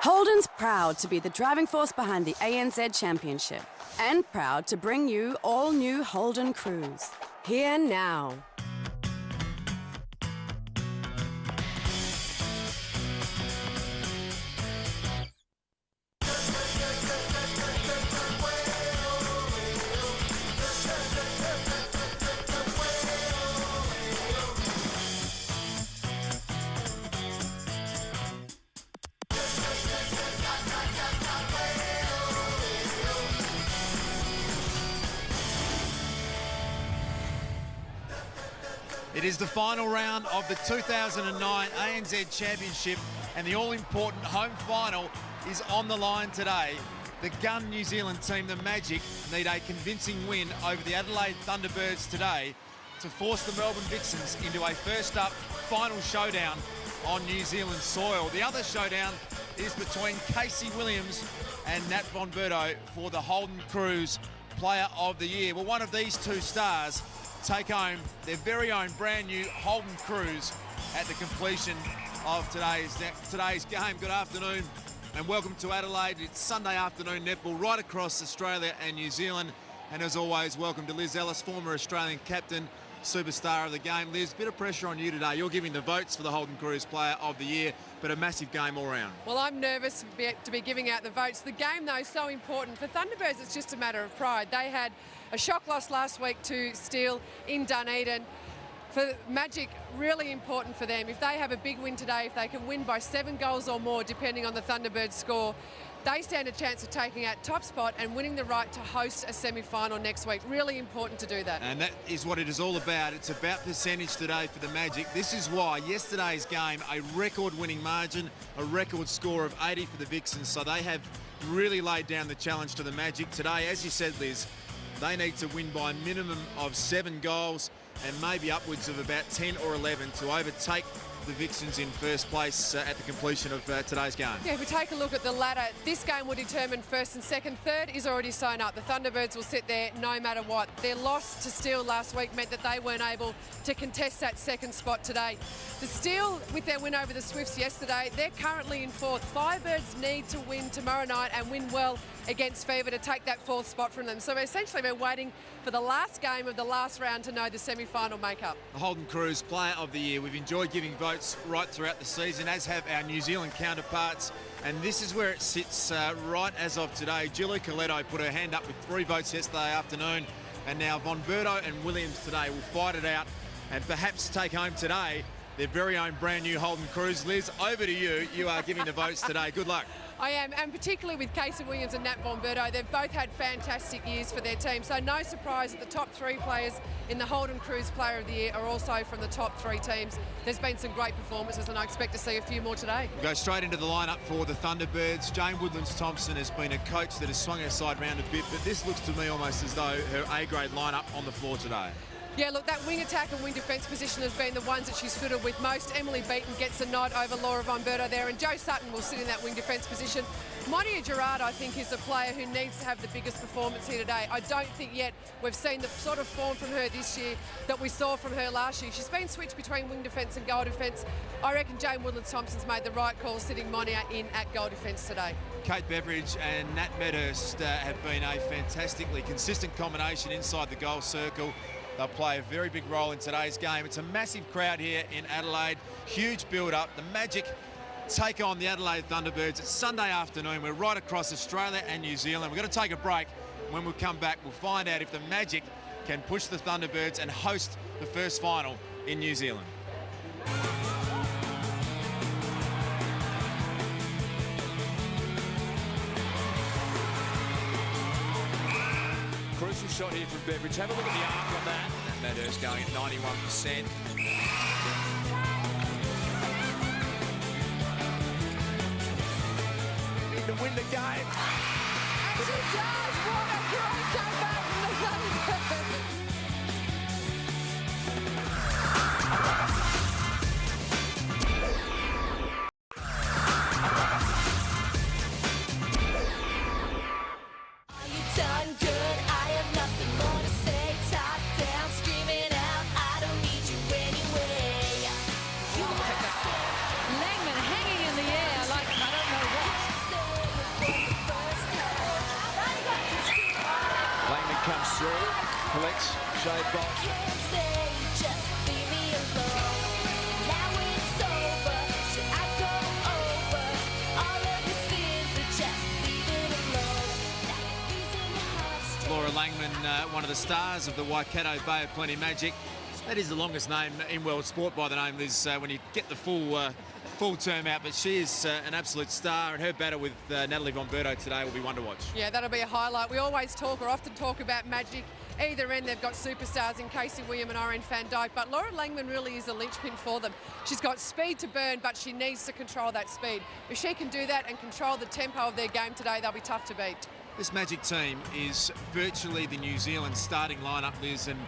Holden's proud to be the driving force behind the ANZ Championship and proud to bring you all new Holden crews. Here now. It is the final round of the 2009 ANZ Championship, and the all-important home final is on the line today. The gun New Zealand team, the Magic, need a convincing win over the Adelaide Thunderbirds today to force the Melbourne Vixens into a first-up final showdown on New Zealand soil. The other showdown is between Casey Williams and Nat Von Berto for the Holden Cruise Player of the Year. Well, one of these two stars take home their very own brand new Holden Cruise at the completion of today's game. Good afternoon and welcome to Adelaide. It's Sunday afternoon netball right across Australia and New Zealand. And as always, welcome to Liz Ellis, former Australian captain, superstar of the game. Liz, bit of pressure on you today. You're giving the votes for the Holden Cruise Player of the Year, but a massive game all round. Well, I'm nervous to be giving out the votes. The game, though, is so important. For Thunderbirds, it's just a matter of pride. They had a shock loss last week to Steele in Dunedin. For Magic, really important for them. If they have a big win today, if they can win by 7 goals or more, depending on the Thunderbirds score, they stand a chance of taking out top spot and winning the right to host a semi-final next week. Really important to do that. And that is what it is all about. It's about percentage today for the Magic. This is why yesterday's game, a record-winning margin, a record score of 80 for the Vixens. So they have really laid down the challenge to the Magic today. As you said, Liz, they need to win by a minimum of 7 goals and maybe upwards of about 10 or 11 to overtake the Vixens in first place at the completion of today's game. Yeah, if we take a look at the ladder, this game will determine first and second. Third is already sewn up. The Thunderbirds will sit there no matter what. Their loss to Steele last week meant that they weren't able to contest that second spot today. The Steele, with their win over the Swifts yesterday, they're currently in fourth. Firebirds need to win tomorrow night and win well against Fever to take that fourth spot from them. So essentially we're waiting for the last game of the last round to know the semi-final makeup. The Holden Cruise Player of the Year. We've enjoyed giving votes right throughout the season, as have our New Zealand counterparts. And this is where it sits right as of today. Julie Coletto put her hand up with 3 votes yesterday afternoon. And now Von Berto and Williams today will fight it out and perhaps take home today their very own brand new Holden Cruise. Liz, over to you. You are giving the votes today. Good luck. I am, and particularly with Casey Williams and Nat Von Berto, they've both had fantastic years for their team. So no surprise that the top 3 players in the Holden Cruise Player of the Year are also from the top 3 teams. There's been some great performances and I expect to see a few more today. We'll go straight into the lineup for the Thunderbirds. Jane Woodlands-Thompson has been a coach that has swung her side round a bit, but this looks to me almost as though her A-grade lineup on the floor today. Yeah, look, that wing attack and wing defence position has been the ones that she's fiddled with most. Emily Beaton gets a nod over Laura Von Berto there, and Jo Sutton will sit in that wing defence position. Monia Gerard, I think, is the player who needs to have the biggest performance here today. I don't think yet we've seen the sort of form from her this year that we saw from her last year. She's been switched between wing defence and goal defence. I reckon Jane Woodlands-Thompson's made the right call sitting Monia in at goal defence today. Kate Beveridge and Nat Medhurst have been a fantastically consistent combination inside the goal circle. They'll play a very big role in today's game. It's a massive crowd here in Adelaide. Huge build-up. The Magic take on the Adelaide Thunderbirds. It's Sunday afternoon. We're right across Australia and New Zealand. We're going to take a break. When we come back, we'll find out if the Magic can push the Thunderbirds and host the first final in New Zealand. Crucial shot here from Beveridge. Have a look at the arc on that. And Medhurst going at 91%. To win the game. And she does! What a great comeback from the Thunderbirds! Netball. Laura Langman, one of the stars of the Waikato Bay of Plenty Magic. That is the longest name in world sport by the name, Liz, when you get the full term out. But she is an absolute star, and her battle with Natalie Von Berto today will be one to watch. Yeah, that'll be a highlight. We always talk or often talk about Magic. Either end, they've got superstars in Casey William and Irene van Dijk, but Laura Langman really is a linchpin for them. She's got speed to burn, but she needs to control that speed. If she can do that and control the tempo of their game today, they'll be tough to beat. This Magic team is virtually the New Zealand starting lineup, Liz, and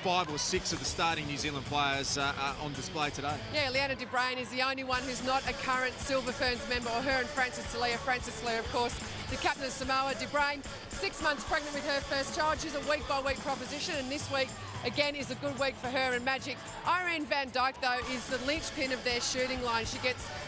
5 or 6 of the starting New Zealand players are on display today. Yeah, Leanna de Bruin is the only one who's not a current Silver Ferns member, or her and Frances Talia. Frances Talia, of course, the captain of Samoa. De Bruin, 6 months pregnant with her first child. She's a week-by-week proposition, and this week, again, is a good week for her and Magic. Irene van Dijk, though, is the linchpin of their shooting line.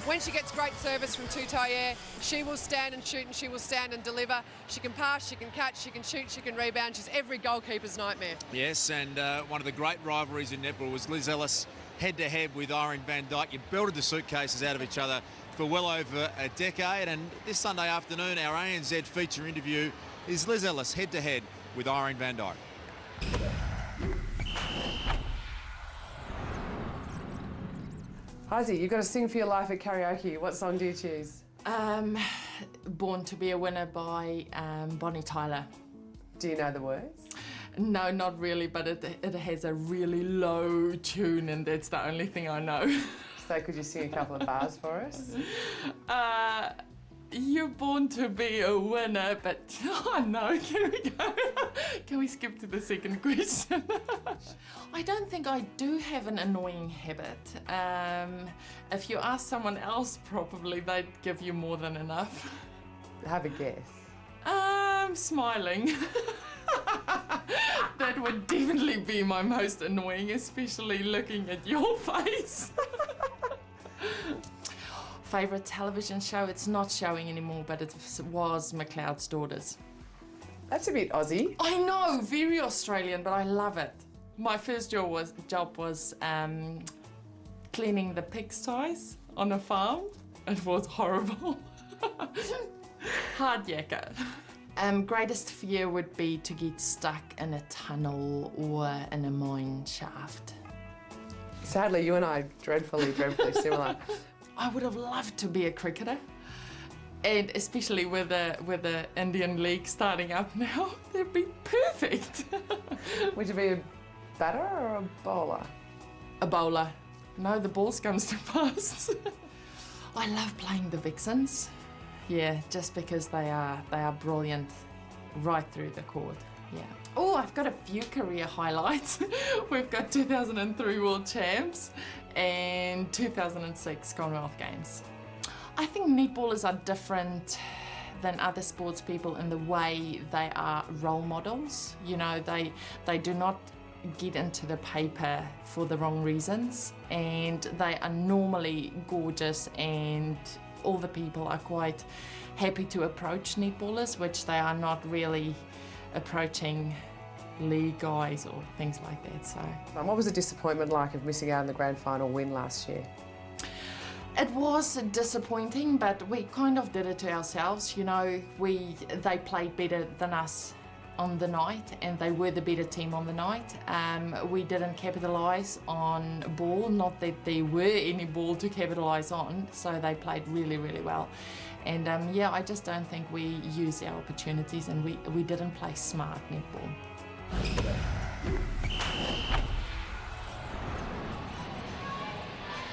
When she gets great service from Tutayer, she will stand and shoot, and she will stand and deliver. She can pass, she can catch, she can shoot, she can rebound. She's every goalkeeper's nightmare. Yes, and one of the great rivalries in netball was Liz Ellis head-to-head with Irene van Dijk. You belted the suitcases out of each other for well over a decade, and this Sunday afternoon, our ANZ feature interview is Liz Ellis head-to-head with Irene van Dijk. Heisey, you've got to sing for your life at karaoke. What song do you choose? Born to be a Winner by Bonnie Tyler. Do you know the words? No, not really, but it has a really low tune, and that's the only thing I know. So could you sing a couple of bars for us? You're born to be a winner, but oh no, can we go? Can we skip to the second question? I don't think I do have an annoying habit. If you ask someone else, probably they'd give you more than enough. Have a guess. Smiling. That would definitely be my most annoying, especially looking at your face. Favourite television show? It's not showing anymore, but it was McLeod's Daughters. That's a bit Aussie. I know, very Australian, but I love it. My first job was cleaning the pigsties on a farm. It was horrible. Hard yakka. Greatest fear would be to get stuck in a tunnel or in a mine shaft. Sadly, you and I are dreadfully similar. I would have loved to be a cricketer, and especially with the Indian League starting up now, that'd be perfect. Would you be a batter or a bowler? A bowler. No, the ball comes too fast. I love playing the Vixens. Yeah, just because they are brilliant right through the court. Yeah. Oh, I've got a few career highlights. We've got 2003 World Champs and 2006 Commonwealth Games. I think netballers are different than other sports people in the way they are role models. You know, they do not get into the paper for the wrong reasons, and they are normally gorgeous, and all the people are quite happy to approach netballers, which they are not really approaching league guys or things like that. So, what was the disappointment like of missing out on the grand final win last year? it was disappointing, but we kind of did it to ourselves. You know, they played better than us on the night, and they were the better team on the night. We didn't capitalise on ball, not that there were any ball to capitalise on, so they played really, really well. And yeah, I just don't think we used our opportunities, and we didn't play smart netball.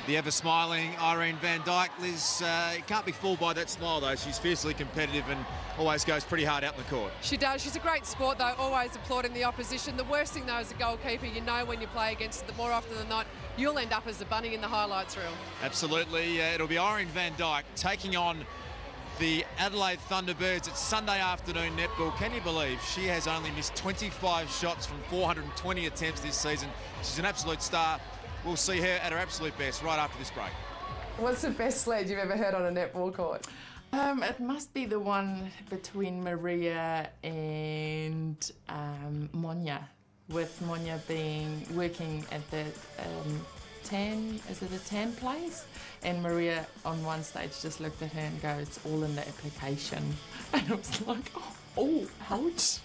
The ever-smiling Irene van Dijk. Liz, can't be fooled by that smile, though. She's fiercely competitive and always goes pretty hard out in the court. She does. She's a great sport, though, always applauding the opposition. The worst thing, though, as a goalkeeper, you know when you play against them more often than not, you'll end up as the bunny in the highlights reel. Absolutely. It'll be Irene van Dijk taking on the Adelaide Thunderbirds at Sunday afternoon netball. Can you believe she has only missed 25 shots from 420 attempts this season? She's an absolute star. We'll see her at her absolute best right after this break. What's the best sledge you've ever heard on a netball court? It must be the one between Maria and Monya. with Monya working at the tan place, and Maria on one stage just looked at her and goes, "It's all in the application," and I was like, "Oh, ouch."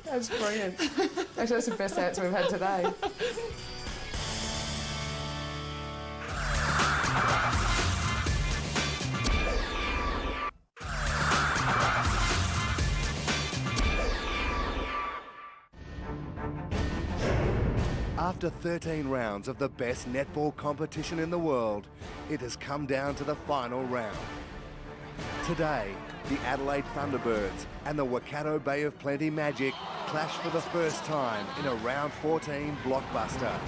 That's brilliant. Actually, that's the best answer we've had today. After 13 rounds of the best netball competition in the world, it has come down to the final round. Today, the Adelaide Thunderbirds and the Waikato Bay of Plenty Magic clash for the first time in a round 14 blockbuster.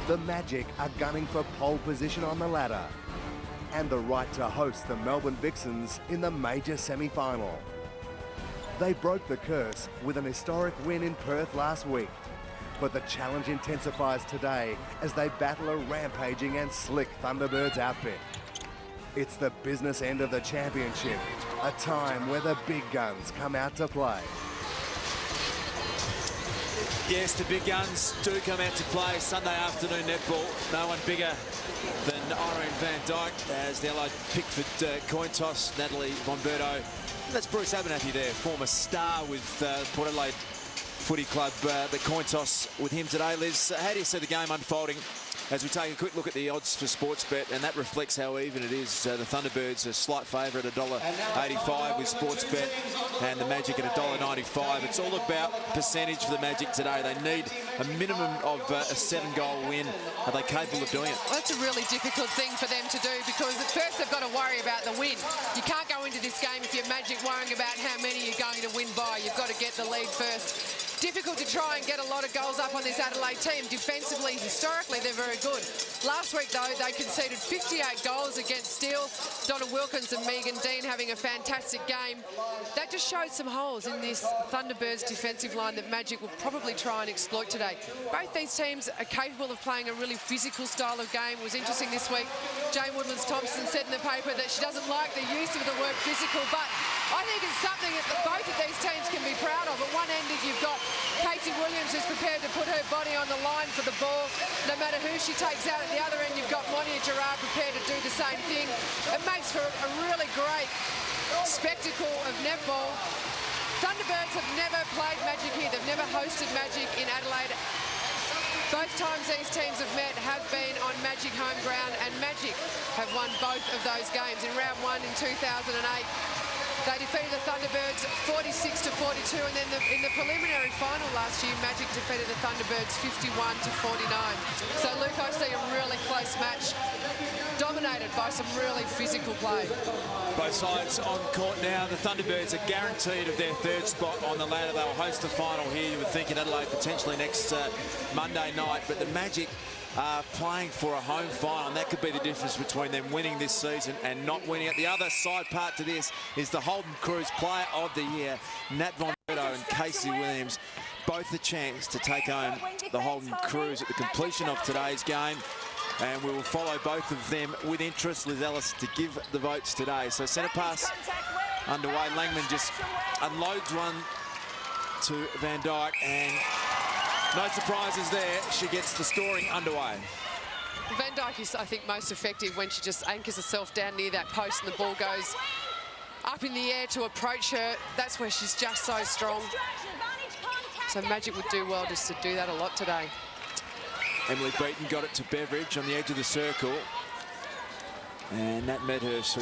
The Magic are gunning for pole position on the ladder and the right to host the Melbourne Vixens in the major semi-final. They broke the curse with an historic win in Perth last week, but the challenge intensifies today as they battle a rampaging and slick Thunderbirds outfit. It's the business end of the championship, a time where the big guns come out to play. Yes, the big guns do come out to play Sunday afternoon netball. No one bigger than Irene Van Dyke as the Allied Pickford coin toss. Natalie Bomberto. That's Bruce Abernathy there, former star with Port Adelaide Footy Club. The coin toss with him today. Liz, how do you see the game unfolding as we take a quick look at the odds for Sportsbet, and that reflects how even it is? The Thunderbirds a slight favourite at $1.85 with Sportsbet, and the Magic at $1.95. It's all about percentage for the Magic today. They need a minimum of a 7-goal win. Are they capable of doing it? Well, that's a really difficult thing for them to do, because at first they've got to worry about the win. You can't go into this game if you're Magic worrying about how many you're going to win by. You've got to get the lead first. Difficult to try and get a lot of goals up on this Adelaide team. Defensively, historically, they're very good. Last week, though, they conceded 58 goals against Steele. Donna Wilkins and Megan Dean having a fantastic game. That just showed some holes in this Thunderbirds defensive line that Magic will probably try and exploit today. Both these teams are capable of playing a really physical style of game. It was interesting this week. Jane Woodlands-Thompson said in the paper that she doesn't like the use of the word physical, but I think it's something that both of these teams can be proud of. At one end, you've got Casey Williams, who's prepared to put her body on the line for the ball, no matter who she takes out. At the other end, you've got Monia Gerard prepared to do the same thing. It makes for a really great spectacle of netball. Thunderbirds have never played Magic here. They've never hosted Magic in Adelaide. Both times these teams have met have been on Magic home ground, and Magic have won both of those games. In round 1 in 2008, they defeated the Thunderbirds 46-42, and then in the preliminary final last year, Magic defeated the Thunderbirds 51-49. So, Luke, I see a really close match, dominated by some really physical play. Both sides on court now. The Thunderbirds are guaranteed of their third spot on the ladder. They'll host the final here, you would think, in Adelaide potentially next Monday night. But the Magic are playing for a home final, and that could be the difference between them winning this season and not winning it. The other side part to this is the Holden Cruise Player of the Year, Nat Von Berto and Casey Williams, both the chance to take home the Holden Cruise at the completion of today's game. And we will follow both of them with interest. Liz Ellis to give the votes today. So centre pass underway. Langman just unloads one to Van Dyke, and no surprises there. She gets the scoring underway. Van Dyke is, I think, most effective when she just anchors herself down near that post and the ball goes up in the air to approach her. That's where she's just so strong. So Magic would do well just to do that a lot today. Emily Beaton got it to Beveridge on the edge of the circle. And Nat Medhurst, who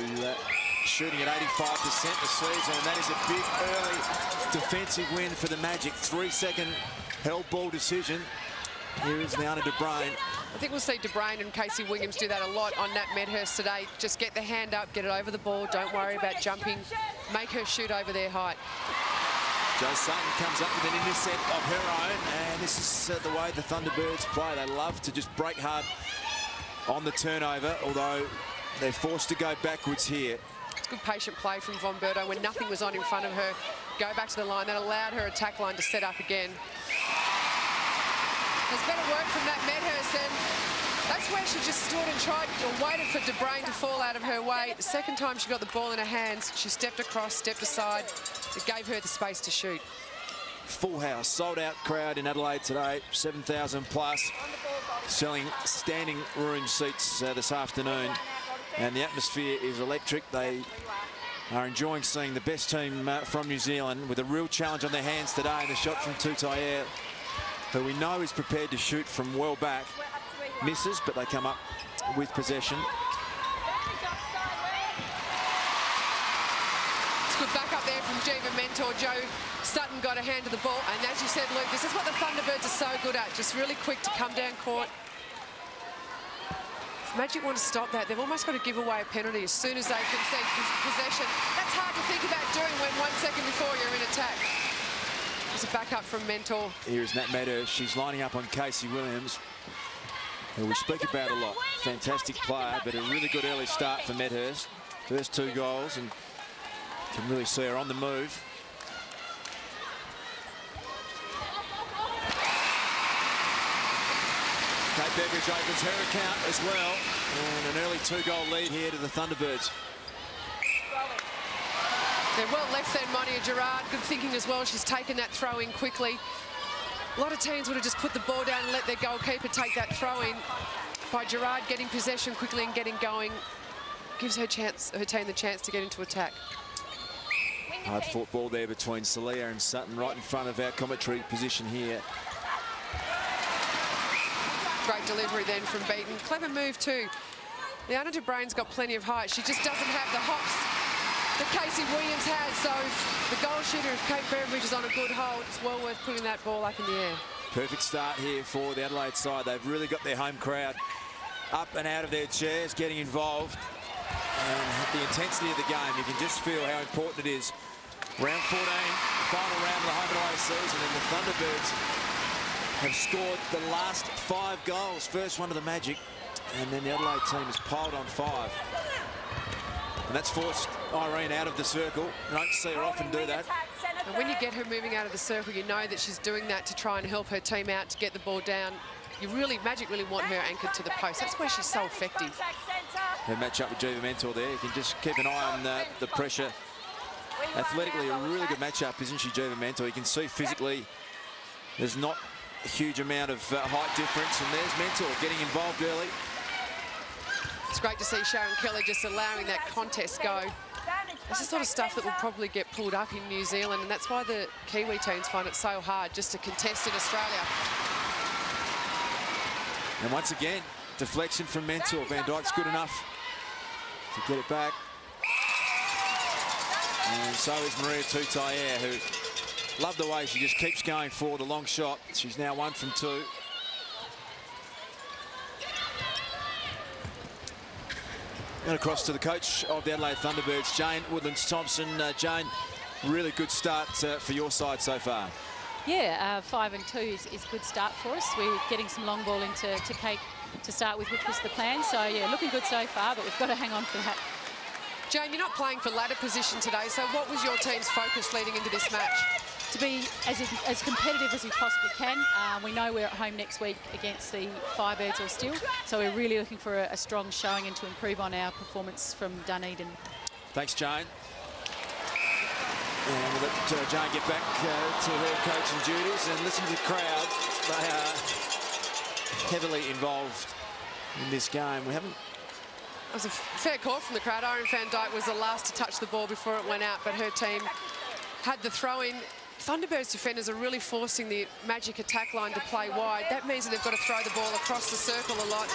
shooting at 85% this season. And that is a big early defensive win for the Magic. 3-second held ball decision. Here is Liana De Bruyn. I think we'll see De Bruyn and Casey Williams do that a lot on Nat Medhurst today. Just get the hand up, get it over the ball. Don't worry about jumping. Make her shoot over their height. Jo Sutton comes up with an intercept of her own, and this is the way the Thunderbirds play. They love to just break hard on the turnover, although they're forced to go backwards here. It's good patient play from Von Berto when nothing was on in front of her. Go back to the line. That allowed her attack line to set up again. There's better work from Nat Medhurst, and that's where she just stood and tried or waited for De Bruyn to fall out of her way. The second time she got the ball in her hands, she stepped across, stepped aside. It gave her the space to shoot. full house, sold out crowd in Adelaide today, 7,000 plus, selling standing room seats this afternoon, and the atmosphere is electric. They are enjoying seeing the best team from New Zealand with a real challenge on their hands today, and the shot from Tutaia, who we know is prepared to shoot from well back. Misses, but they come up with possession. It's good back up there from Jiva Mentor. Joe Sutton got a hand to the ball, and as you said, Luke, this is what the Thunderbirds are so good at, just really quick to come down court. If Magic want to stop that, they've almost got to give away a penalty as soon as they concede possession. That's hard to think about doing when 1 second before you're in attack. There's a back up from Mentor. Here's Nat Meadows. She's lining up on Casey Williams, who we speak about a lot. Fantastic player, but a really good early start for Medhurst. First 2 goals, and can really see her on the move. Kate Beveridge opens her account as well, and an early 2-goal lead here to the Thunderbirds. They're well left then, Monia Gerard. Good thinking as well. She's taken that throw in quickly. A lot of teams would have just put the ball down and let their goalkeeper take that throw in. By Gerard getting possession quickly and getting going, gives her team the chance to get into attack. Hard fought ball there between Salia and Sutton, right in front of our commentary position here. Great delivery then from Beaton. Clever move too. Liana de Bruyn's got plenty of height. She just doesn't have the hops that Casey Williams has. So the goal shooter, if Kate Beveridge is on a good hold, it's well worth putting that ball up in the air. Perfect start here for the Adelaide side. They've really got their home crowd up and out of their chairs, getting involved. And the intensity of the game, you can just feel how important it is. Round 14, final round of the home and away season, and the Thunderbirds have scored the last 5 goals. First one to the Magic, and then the Adelaide team has piled on 5. And that's forced Irene out of the circle. I don't see her often do that. And when you get her moving out of the circle, you know that she's doing that to try and help her team out to get the ball down. Magic really want her anchored to the post. That's where she's so effective. Her match up with Jiva Mentor there. You can just keep an eye on the pressure. Athletically, a really good matchup, isn't she, Jiva Mentor? You can see physically there's not a huge amount of height difference, and there's Mentor getting involved early. It's great to see Sharon Kelly just allowing that contest go. That's the sort of stuff that will probably get pulled up in New Zealand, and that's why the Kiwi teams find it so hard just to contest in Australia. And once again, deflection from Mentor. Van Dijk's good enough to get it back. And so is Maria Tutaia, who love the way she just keeps going for the long shot. She's now 1 from 2. And across to the coach of the Adelaide Thunderbirds, Jane Woodlands-Thompson. Jane, really good start for your side so far. Yeah, 5 and 2 is a good start for us. We're getting some long ball into Kate to start with, which was the plan. So, yeah, looking good so far, but we've got to hang on for that. Jane, you're not playing for ladder position today, so what was your team's focus leading into this match? To be as competitive as we possibly can. We know we're at home next week against the Firebirds or Steel, so we're really looking for a strong showing and to improve on our performance from Dunedin. Thanks, Jane. And we'll let Jane get back to her coaching duties and listen to the crowd. They are heavily involved in this game. We haven't... It was a fair call from the crowd. Irene Van Dijk was the last to touch the ball before it went out, but her team had the throw-in. Thunderbirds defenders are really forcing the Magic attack line to play wide. That means that they've got to throw the ball across the circle a lot.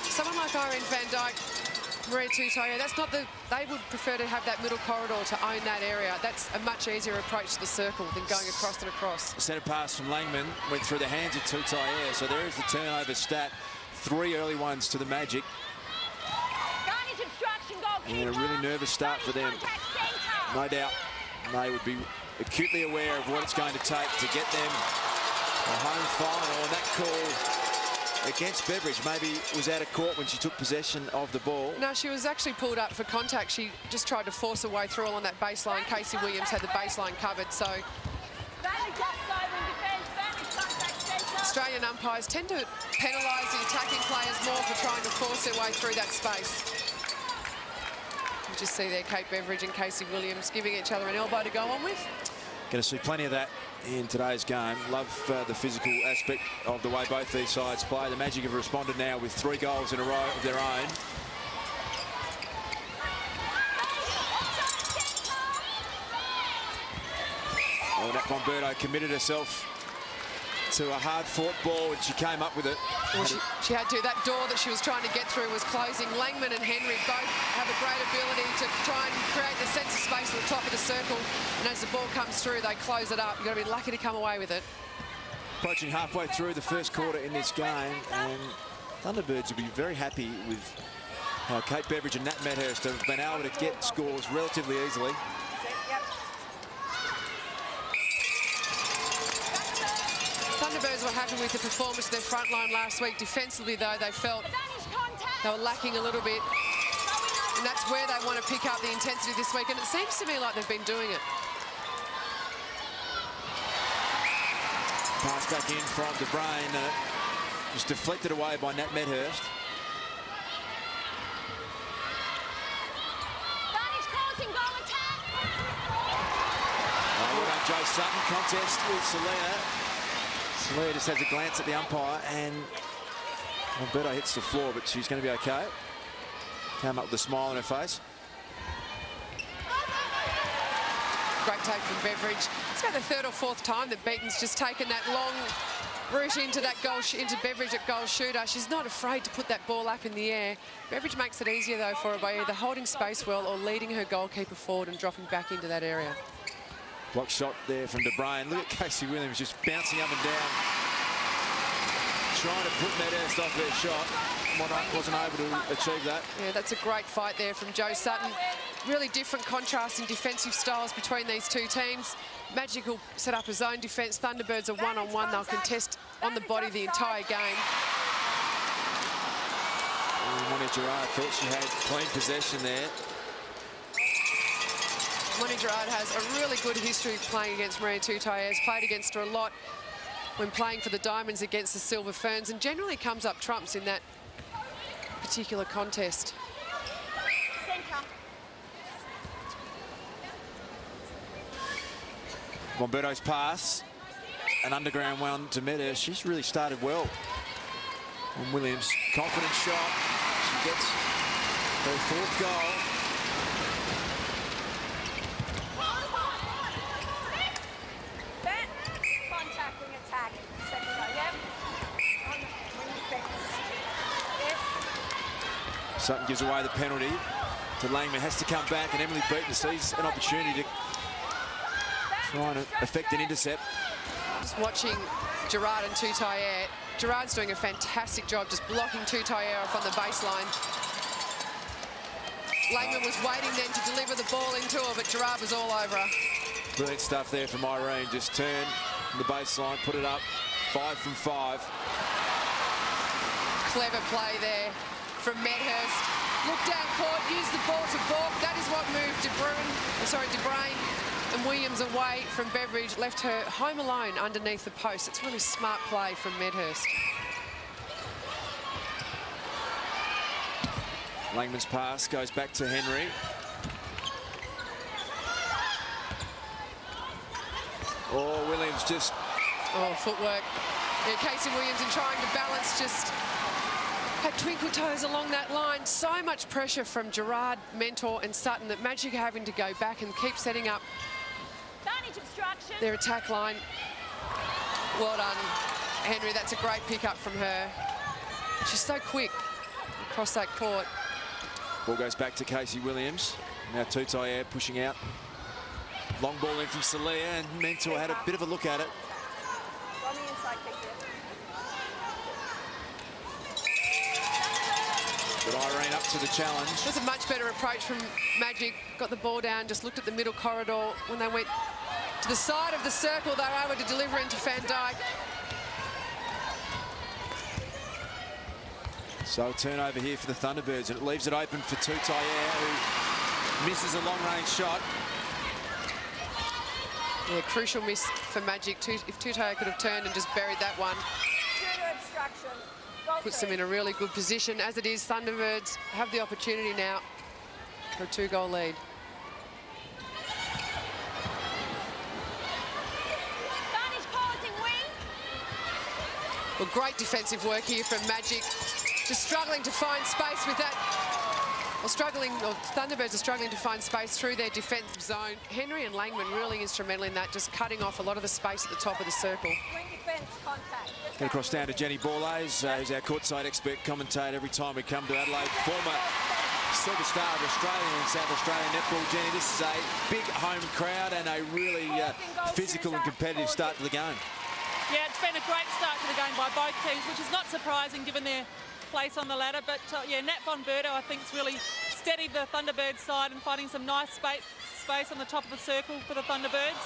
Someone like Irene Van Dijk, Maria Tutaia, that's not the... They would prefer to have that middle corridor to own that area. That's a much easier approach to the circle than going across and across. Centre pass from Langman went through the hands of Tutaia, so there is the turnover stat. 3 early ones to the Magic. And a really nervous start for them. No doubt they would be acutely aware of what it's going to take to get them a home final. And that call against Beveridge maybe was out of court when she took possession of the ball. No, she was actually pulled up for contact. She just tried to force her way through along that baseline. Casey Williams had the baseline covered, so... Australian umpires tend to penalise the attacking players more for trying to force their way through that space. You just see there Kate Beveridge and Casey Williams giving each other an elbow to go on with. Going to see plenty of that in today's game. Love the physical aspect of the way both these sides play. The Magic have responded now with 3 goals in a row of their own. Well, that Bomberto committed herself to a hard-fought ball, and she came up with it. Well, she had to. That door that she was trying to get through was closing. Langman and Henry both have a great ability to try and create the sense of space at the top of the circle. And as the ball comes through, they close it up. You've got to be lucky to come away with it. Approaching halfway through the first quarter in this game, and Thunderbirds will be very happy with how Kate Beveridge and Nat Medhurst have been able to get scores relatively easily. Thunderbirds were happy with the performance of their front line last week. Defensively, though, they felt they were lacking a little bit. And that's where they want to pick up the intensity this week. And it seems to me like they've been doing it. Pass back in from De Bruyne, and it was deflected away by Nat Medhurst. Well done, Joe Sutton. Contest with Salea. Salea just has a glance at the umpire, and Alberto hits the floor, but she's going to be okay. Came up with a smile on her face. Great take from Beveridge. It's about the 3rd or 4th time that Beaton's just taken that long route into that goal, into Beveridge at goal shooter. She's not afraid to put that ball up in the air. Beveridge makes it easier, though, for her by either holding space well or leading her goalkeeper forward and dropping back into that area. Block shot there from De Bruyne. Look at Casey Williams just bouncing up and down, trying to put Medhurst off their shot. Wasn't able to achieve that. Yeah, that's a great fight there from Joe Sutton. Really different contrasting defensive styles between these two teams. Magic will set up his own defence. Thunderbirds are one-on-one. They'll contest on the body the entire game. Monica Gerard thought she had clean possession there. Monica Gerard has a really good history of playing against Maria Tutaia. Played against her a lot when playing for the Diamonds against the Silver Ferns, and generally comes up trumps in that particular contest. Bomberto's pass, an underground one to Medhurst. She's really started well. And Williams, confident shot. She gets her 4th goal. Sutton gives away the penalty to Langman. Has to come back, and Emily Beaton sees an opportunity to try and effect an intercept. Just watching Gerard and Tutaia. Gerard's doing a fantastic job just blocking Tutaia off on the baseline. Langman was waiting then to deliver the ball into her, but Gerard was all over her. Brilliant stuff there from Irene. Just turn the baseline, put it up. 5 from 5. Clever play there from Medhurst. Look down court, use the ball to balk. That is what moved De Bruyne and Williams away from Beveridge, left her home alone underneath the post. It's really smart play from Medhurst. Langman's pass goes back to Henry. Oh, Williams just... Oh, footwork. Yeah, Casey Williams, in trying to balance, just had twinkle toes along that line. So much pressure from Gerard, Mentor and Sutton that Magic are having to go back and keep setting up their attack line. Well done, Henry. That's a great pick-up from her. She's so quick across that court. Ball goes back to Casey Williams. Now Tutaia pushing out. Long ball in from Salea, and Mentor had a bit of a look at it. But Irene up to the challenge. It was a much better approach from Magic. Got the ball down, just looked at the middle corridor. When they went to the side of the circle, they were able to deliver into Van Dijk. So a turnover here for the Thunderbirds, and it leaves it open for Tutaia, who misses a long-range shot. Yeah, crucial miss for Magic. If Tutaia could have turned and just buried that one. Puts them in a really good position. As it is, Thunderbirds have the opportunity now for a 2-goal lead. Well, great defensive work here from Magic. Just struggling to find space with that. Thunderbirds are struggling to find space through their defensive zone. Henry and Langman really instrumental in that, just cutting off a lot of the space at the top of the circle. Get across down to Jenny Borlays, who's our courtside expert commentator every time we come to Adelaide. Former superstar of Australian and South Australian netball. Jenny, this is a big home crowd and a really physical and competitive start to the game. Yeah, it's been a great start to the game by both teams, which is not surprising given their place on the ladder. But yeah, Nat Von Berto, I think, has really steadied the Thunderbirds side and finding some nice space on the top of the circle for the Thunderbirds.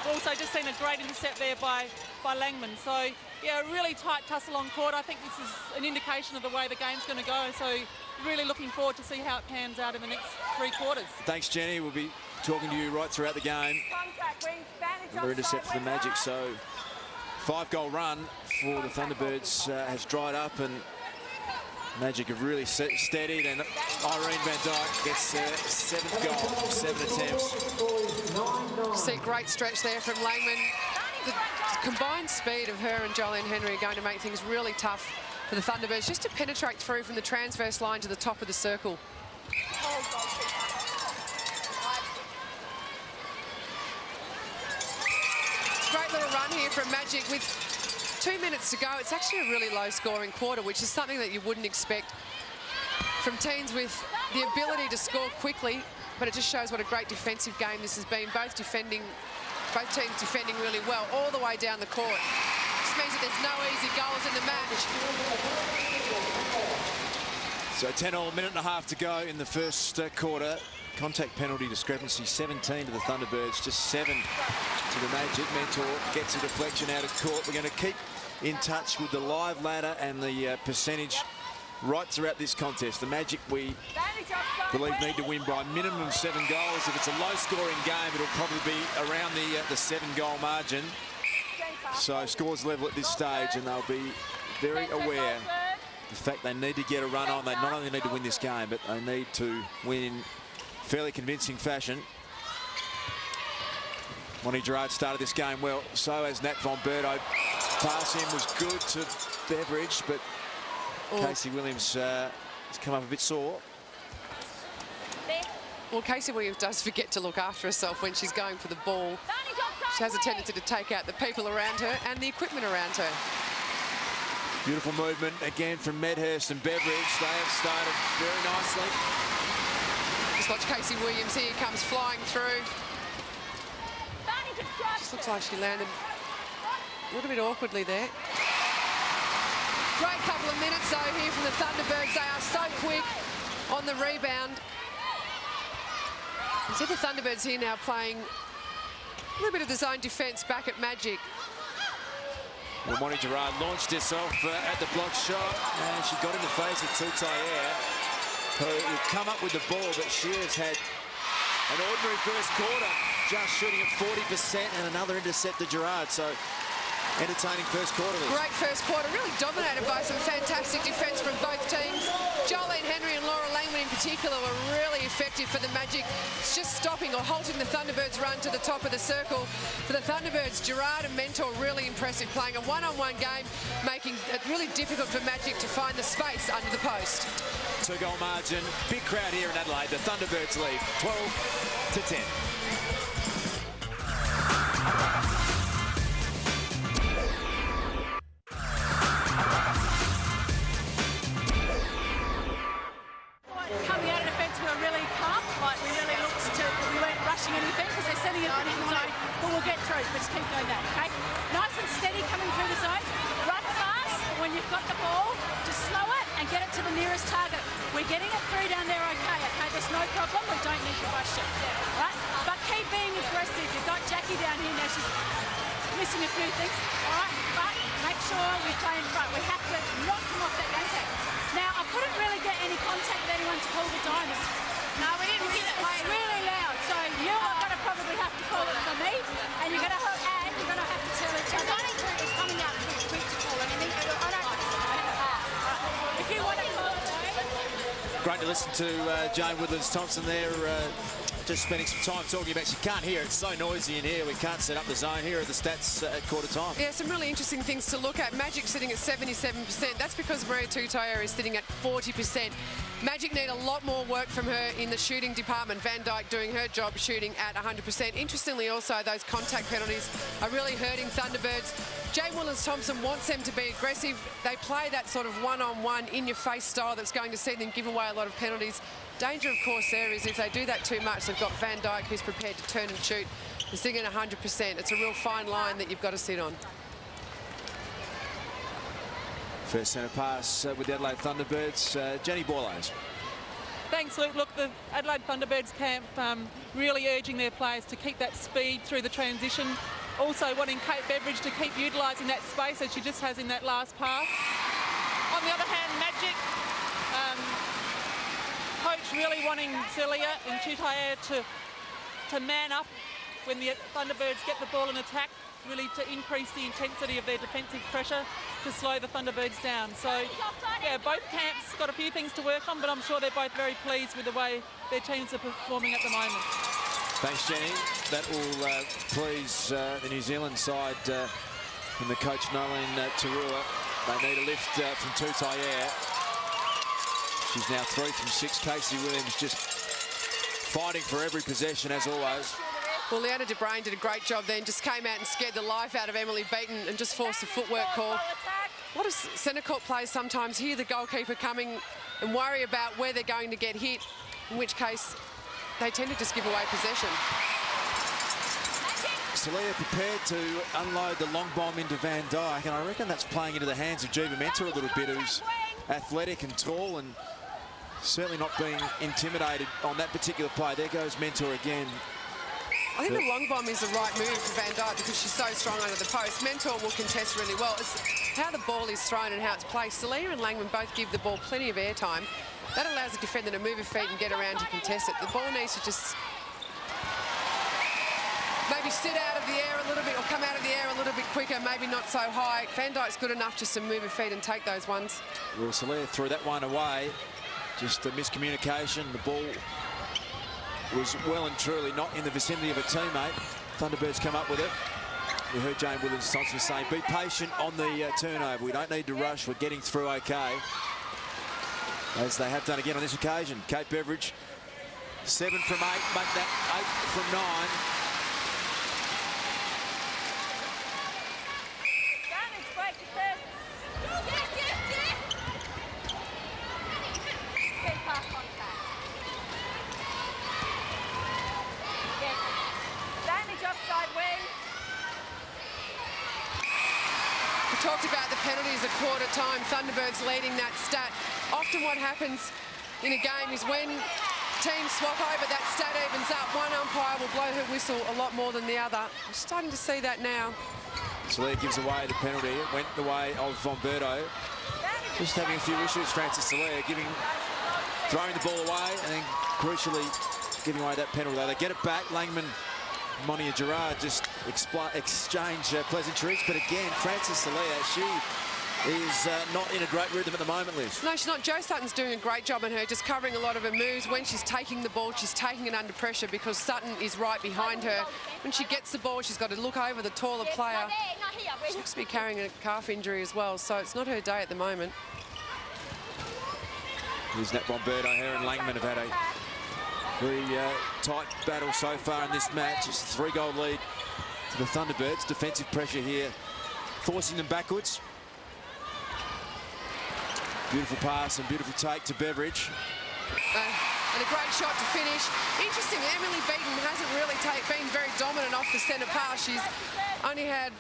Also just seen a great intercept there by Langman. So yeah, a really tight tussle on court. I think this is an indication of the way the game's going to go. So really looking forward to see how it pans out in the next 3 quarters. Thanks, Jenny. We'll be talking to you right throughout the game. Another intercept for the Magic. So 5-goal run for the Thunderbirds has dried up, and Magic have really steadied, and Irene Van Dyke gets their 7th goal from 7 attempts. See, great stretch there from Langman. The combined speed of her and Jolene Henry are going to make things really tough for the Thunderbirds just to penetrate through from the transverse line to the top of the circle. Great little run here from Magic with 2 minutes to go. It's actually a really low-scoring quarter, which is something that you wouldn't expect from teams with the ability to score quickly, but it just shows what a great defensive game this has been. Both teams defending really well all the way down the court. This means that there's no easy goals in the match. So 10-all, minute and a half to go in the first quarter. Contact penalty discrepancy, 17 to the Thunderbirds, just 7 to the Magic. Mentor gets a deflection out of court. We're going to keep in touch with the live ladder and the percentage right throughout this contest. The Magic, we believe, need to win by minimum 7 goals. If it's a low-scoring game, it'll probably be around the 7-goal margin. So scores level at this stage, and they'll be very aware of the fact they need to get a run on. They not only need to win this game, but they need to win in fairly convincing fashion. Monty Gerard started this game well, so has Nat Von Berto. Pass in was good to Beveridge, but Casey Williams has come up a bit sore. Well, Casey Williams does forget to look after herself when she's going for the ball. She has a tendency to take out the people around her and the equipment around her. Beautiful movement again from Medhurst and Beveridge. They have started very nicely. Just watch Casey Williams here, comes flying through. Just looks like she landed a little bit awkwardly there. Great couple of minutes though here from the Thunderbirds. They are so quick on the rebound. You see the Thunderbirds here now playing a little bit of the zone defence back at Magic. Well, Monty Gerard launched herself at the block shot, and she got in the face of Toutayer, who will come up with the ball, but she has had an ordinary first quarter, just shooting at 40%, and another intercept to Gerard. So entertaining first quarter. Great first quarter, really dominated by some fantastic defence from both teams. Jolene Henry and Laura Langman in particular were really effective for the Magic, just stopping or halting the Thunderbirds' run to the top of the circle. For the Thunderbirds, Gerard and Mentor really impressive, playing a one-on-one game, making it really difficult for Magic to find the space under the post. 2-goal margin, big crowd here in Adelaide. The Thunderbirds lead 12-10. Coming out of defence, we were really calm. Like we weren't rushing anything because they're sending it in the zone. But we'll get through. Let's keep doing that. Okay. Nice and steady coming through the zone. Run fast when you've got the ball. Just slow it and get it to the nearest target. We're getting it through down there. Okay. Okay. There's no problem. We don't need to rush it. Right. But keep being aggressive. You've got Jackie down here now. She's missing a few things. All right. But make sure we play in front. We have to knock them off that contact. Now, I couldn't really get any contact with anyone to call the diamond. No, we didn't get it. It's really loud, so you are going to probably have to call it for me, and you're going to have to tell each other. Donnie Drew is coming out quick to call it. If you want to call it, Great to listen to Jane Woodlands-Thompson there, just spending some time talking about, you can't hear, it's so noisy in here, we can't set up the zone. Here are the stats at quarter time. Yeah, some really interesting things to look at. Magic sitting at 77%. That's because Maria Tutaya is sitting at 40%. Magic need a lot more work from her in the shooting department. Van Dyke doing her job shooting at 100%. Interestingly also, those contact penalties are really hurting Thunderbirds. Jane Woodlands-Thompson wants them to be aggressive. They play that sort of one-on-one, in-your-face style that's going to see them give away a lot of penalties. Danger, of course, there is if they do that too much, they've got Van Dyke who's prepared to turn and shoot. They're sitting at 100%. It's a real fine line that you've got to sit on. First centre pass with the Adelaide Thunderbirds. Jenny Borlase. Thanks, Luke. Look, the Adelaide Thunderbirds camp really urging their players to keep that speed through the transition. Also wanting Kate Beveridge to keep utilising that space as she just has in that last pass. On the other hand, Magic, coach really wanting Celia and Tutaya to man up when the Thunderbirds get the ball in attack, really to increase the intensity of their defensive pressure to slow the Thunderbirds down. So, yeah, both camps got a few things to work on, but I'm sure they're both very pleased with the way their teams are performing at the moment. Thanks, Jenny. That will please the New Zealand side and the coach Nolene Tarua. They need a lift from Tutaya. She's now 3 from 6. Casey Williams just fighting for every possession as always. Well, Leanna de Bruin did a great job then, just came out and scared the life out of Emily Beaton and just forced a footwork call. A lot of centre court players sometimes hear the goalkeeper coming and worry about where they're going to get hit, in which case they tend to just give away possession. Celia prepared to unload the long bomb into Van Dyke, and I reckon that's playing into the hands of Jiva Mentor a little bit, who's athletic and tall and certainly not being intimidated on that particular play. There goes Mentor again. I think the long bomb is the right move for Van Dyke because she's so strong under the post. Mentor will contest really well. It's how the ball is thrown and how it's placed. Celia and Langman both give the ball plenty of airtime. That allows the defender to move her feet and get around to contest it. The ball needs to just maybe sit out of the air a little bit or come out of the air a little bit quicker, maybe not so high. Van Dyke's good enough just to move her feet and take those ones. Well, Celia threw that one away. Just a miscommunication. The ball was well and truly not in the vicinity of a teammate. Thunderbirds come up with it. We heard Jane Woodlands-Thompson saying, be patient on the turnover. We don't need to rush. We're getting through okay. As they have done again on this occasion. Kate Beveridge, 7 from 8, make that 8 from 9. Talked about the penalties at quarter time, Thunderbirds leading that stat. Often what happens in a game is when teams swap over, that stat evens up. One umpire will blow her whistle a lot more than the other. We're starting to see that now. Celia gives away the penalty. It went the way of Bomberto. Just having a few issues, Francis Celia, throwing the ball away and then crucially giving away that penalty. They get it back. Langman, Monia Gerard just exchange pleasantries, but again, Francis Celia, she is not in a great rhythm at the moment, Liz. No, she's not. Jo Sutton's doing a great job on her, just covering a lot of her moves. When she's taking the ball, she's taking it under pressure because Sutton is right behind her. When she gets the ball, she's got to look over the taller player. She looks to be carrying a calf injury as well, so it's not her day at the moment. Here's Nat Bomberto. Her and Langman have had a very tight battle so far in this match. It's a 3-goal lead to the Thunderbirds. Defensive pressure here, forcing them backwards. Beautiful pass and beautiful take to Beveridge. And a great shot to finish. Interesting, Emily Beaton hasn't really been very dominant off the centre pass. She's only had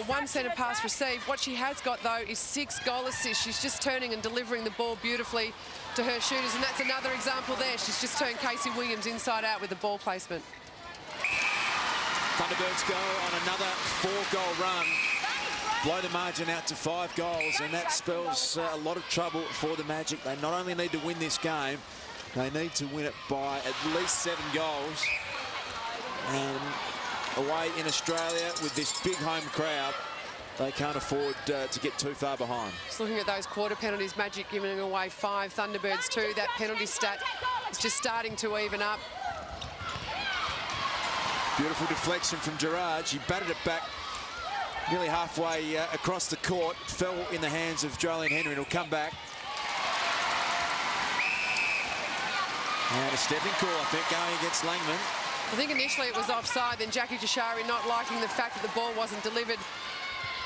one centre pass received. What she has got, though, is 6 goal assists. She's just turning and delivering the ball beautifully to her shooters, and that's another example there. She's just turned Casey Williams inside out with the ball placement. Thunderbirds go on another 4-goal run. Blow the margin out to 5 goals, and that spells a lot of trouble for the Magic. They not only need to win this game, they need to win it by at least 7 goals. And away in Australia with this big home crowd, they can't afford to get too far behind. Just looking at those quarter penalties, Magic giving away 5, Thunderbirds 2. That penalty stat is just starting to even up. Beautiful deflection from Gerard. She batted it back nearly halfway across the court. Fell in the hands of Jolene Henry, and will come back. And a stepping call, I think, going against Langman. I think initially it was offside, then Jackie Jashari not liking the fact that the ball wasn't delivered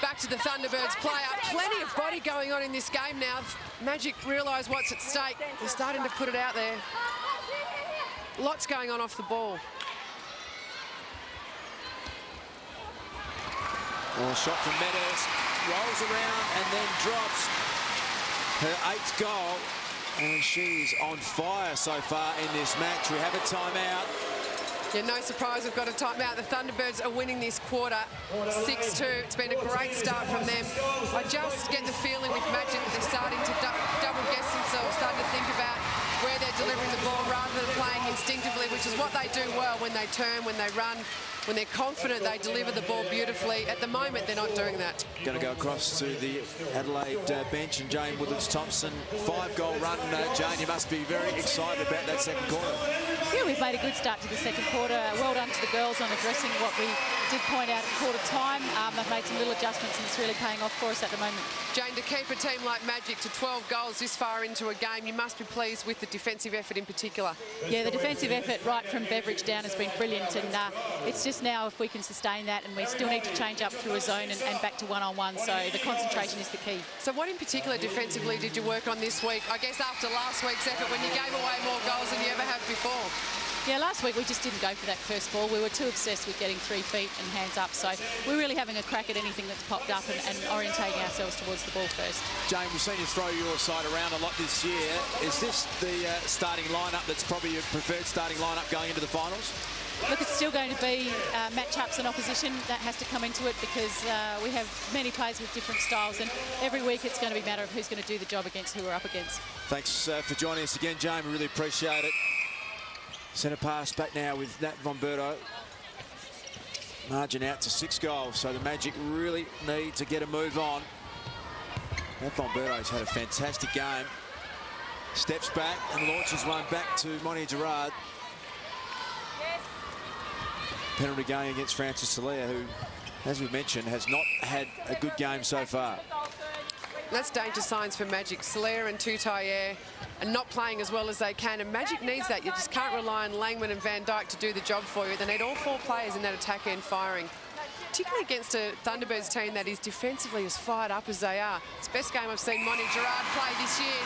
back to the Thunderbirds player. Plenty of body going on in this game now. Magic realise what's at stake. They're starting to put it out there. Lots going on off the ball. Well, a shot from Meadows, rolls around and then drops her 8th goal. And she's on fire so far in this match. We have a timeout. Yeah, no surprise we've got a timeout. The Thunderbirds are winning this quarter 6-2. It's been a great start from them. I just get the feeling with Magic that they're starting to double guess themselves, starting to think about where they're delivering the ball rather than playing instinctively, which is what they do well when they turn, when they run. When they're confident, they deliver the ball beautifully. At the moment, they're not doing that. Going to go across to the Adelaide bench, and Jane Withers-Thompson, 5-goal run. Jane, you must be very excited about that second quarter. Yeah, we've made a good start to the second quarter. Well done to the girls on addressing what we did point out at quarter time. They've made some little adjustments, and it's really paying off for us at the moment. Jane, to keep a team like Magic to 12 goals this far into a game, you must be pleased with the defensive effort in particular. Yeah, the defensive effort right from Beveridge down has been brilliant, and it's just now if we can sustain that, and we still need to change up through a zone and back to one-on-one, so the concentration is the key. So what in particular defensively did you work on this week? I guess after last week's effort when you gave away more goals than you ever have before. Yeah, last week we just didn't go for that first ball. We were too obsessed with getting 3 feet and hands up, so we're really having a crack at anything that's popped up and orientating ourselves towards the ball first. Jane, we've seen you throw your side around a lot this year. Is this the starting lineup that's probably your preferred starting lineup going into the finals? Look, it's still going to be matchups and opposition. That has to come into it because we have many players with different styles, and every week it's going to be a matter of who's going to do the job against who we're up against. Thanks for joining us again, Jane. We really appreciate it. Centre pass back now with Nat Von Berto. Margin out to 6 goals, so the Magic really need to get a move on. Nat Von Berto's had a fantastic game. Steps back and launches one back to Monia Gerard. Penalty going against Francis Salia, who, as we mentioned, has not had a good game so far. That's danger signs for Magic. Salia and Tutayer are not playing as well as they can, and Magic needs that. You just can't rely on Langman and Van Dijk to do the job for you. They need all 4 players in that attack end firing, particularly against a Thunderbirds team that is defensively as fired up as they are. It's the best game I've seen Monia Gerard play this year,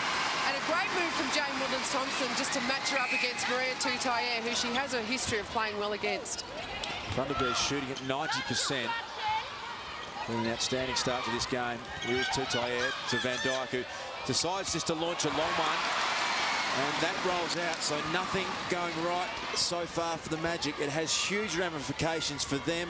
and a great move from Jane Woodlands-Thompson just to match her up against Maria Tutayer, who she has a history of playing well against. Thunderbirds shooting at 90%. An outstanding start to this game. Here's Tutayer to Van Dijk, who decides just to launch a long one. And that rolls out, so nothing going right so far for the Magic. It has huge ramifications for them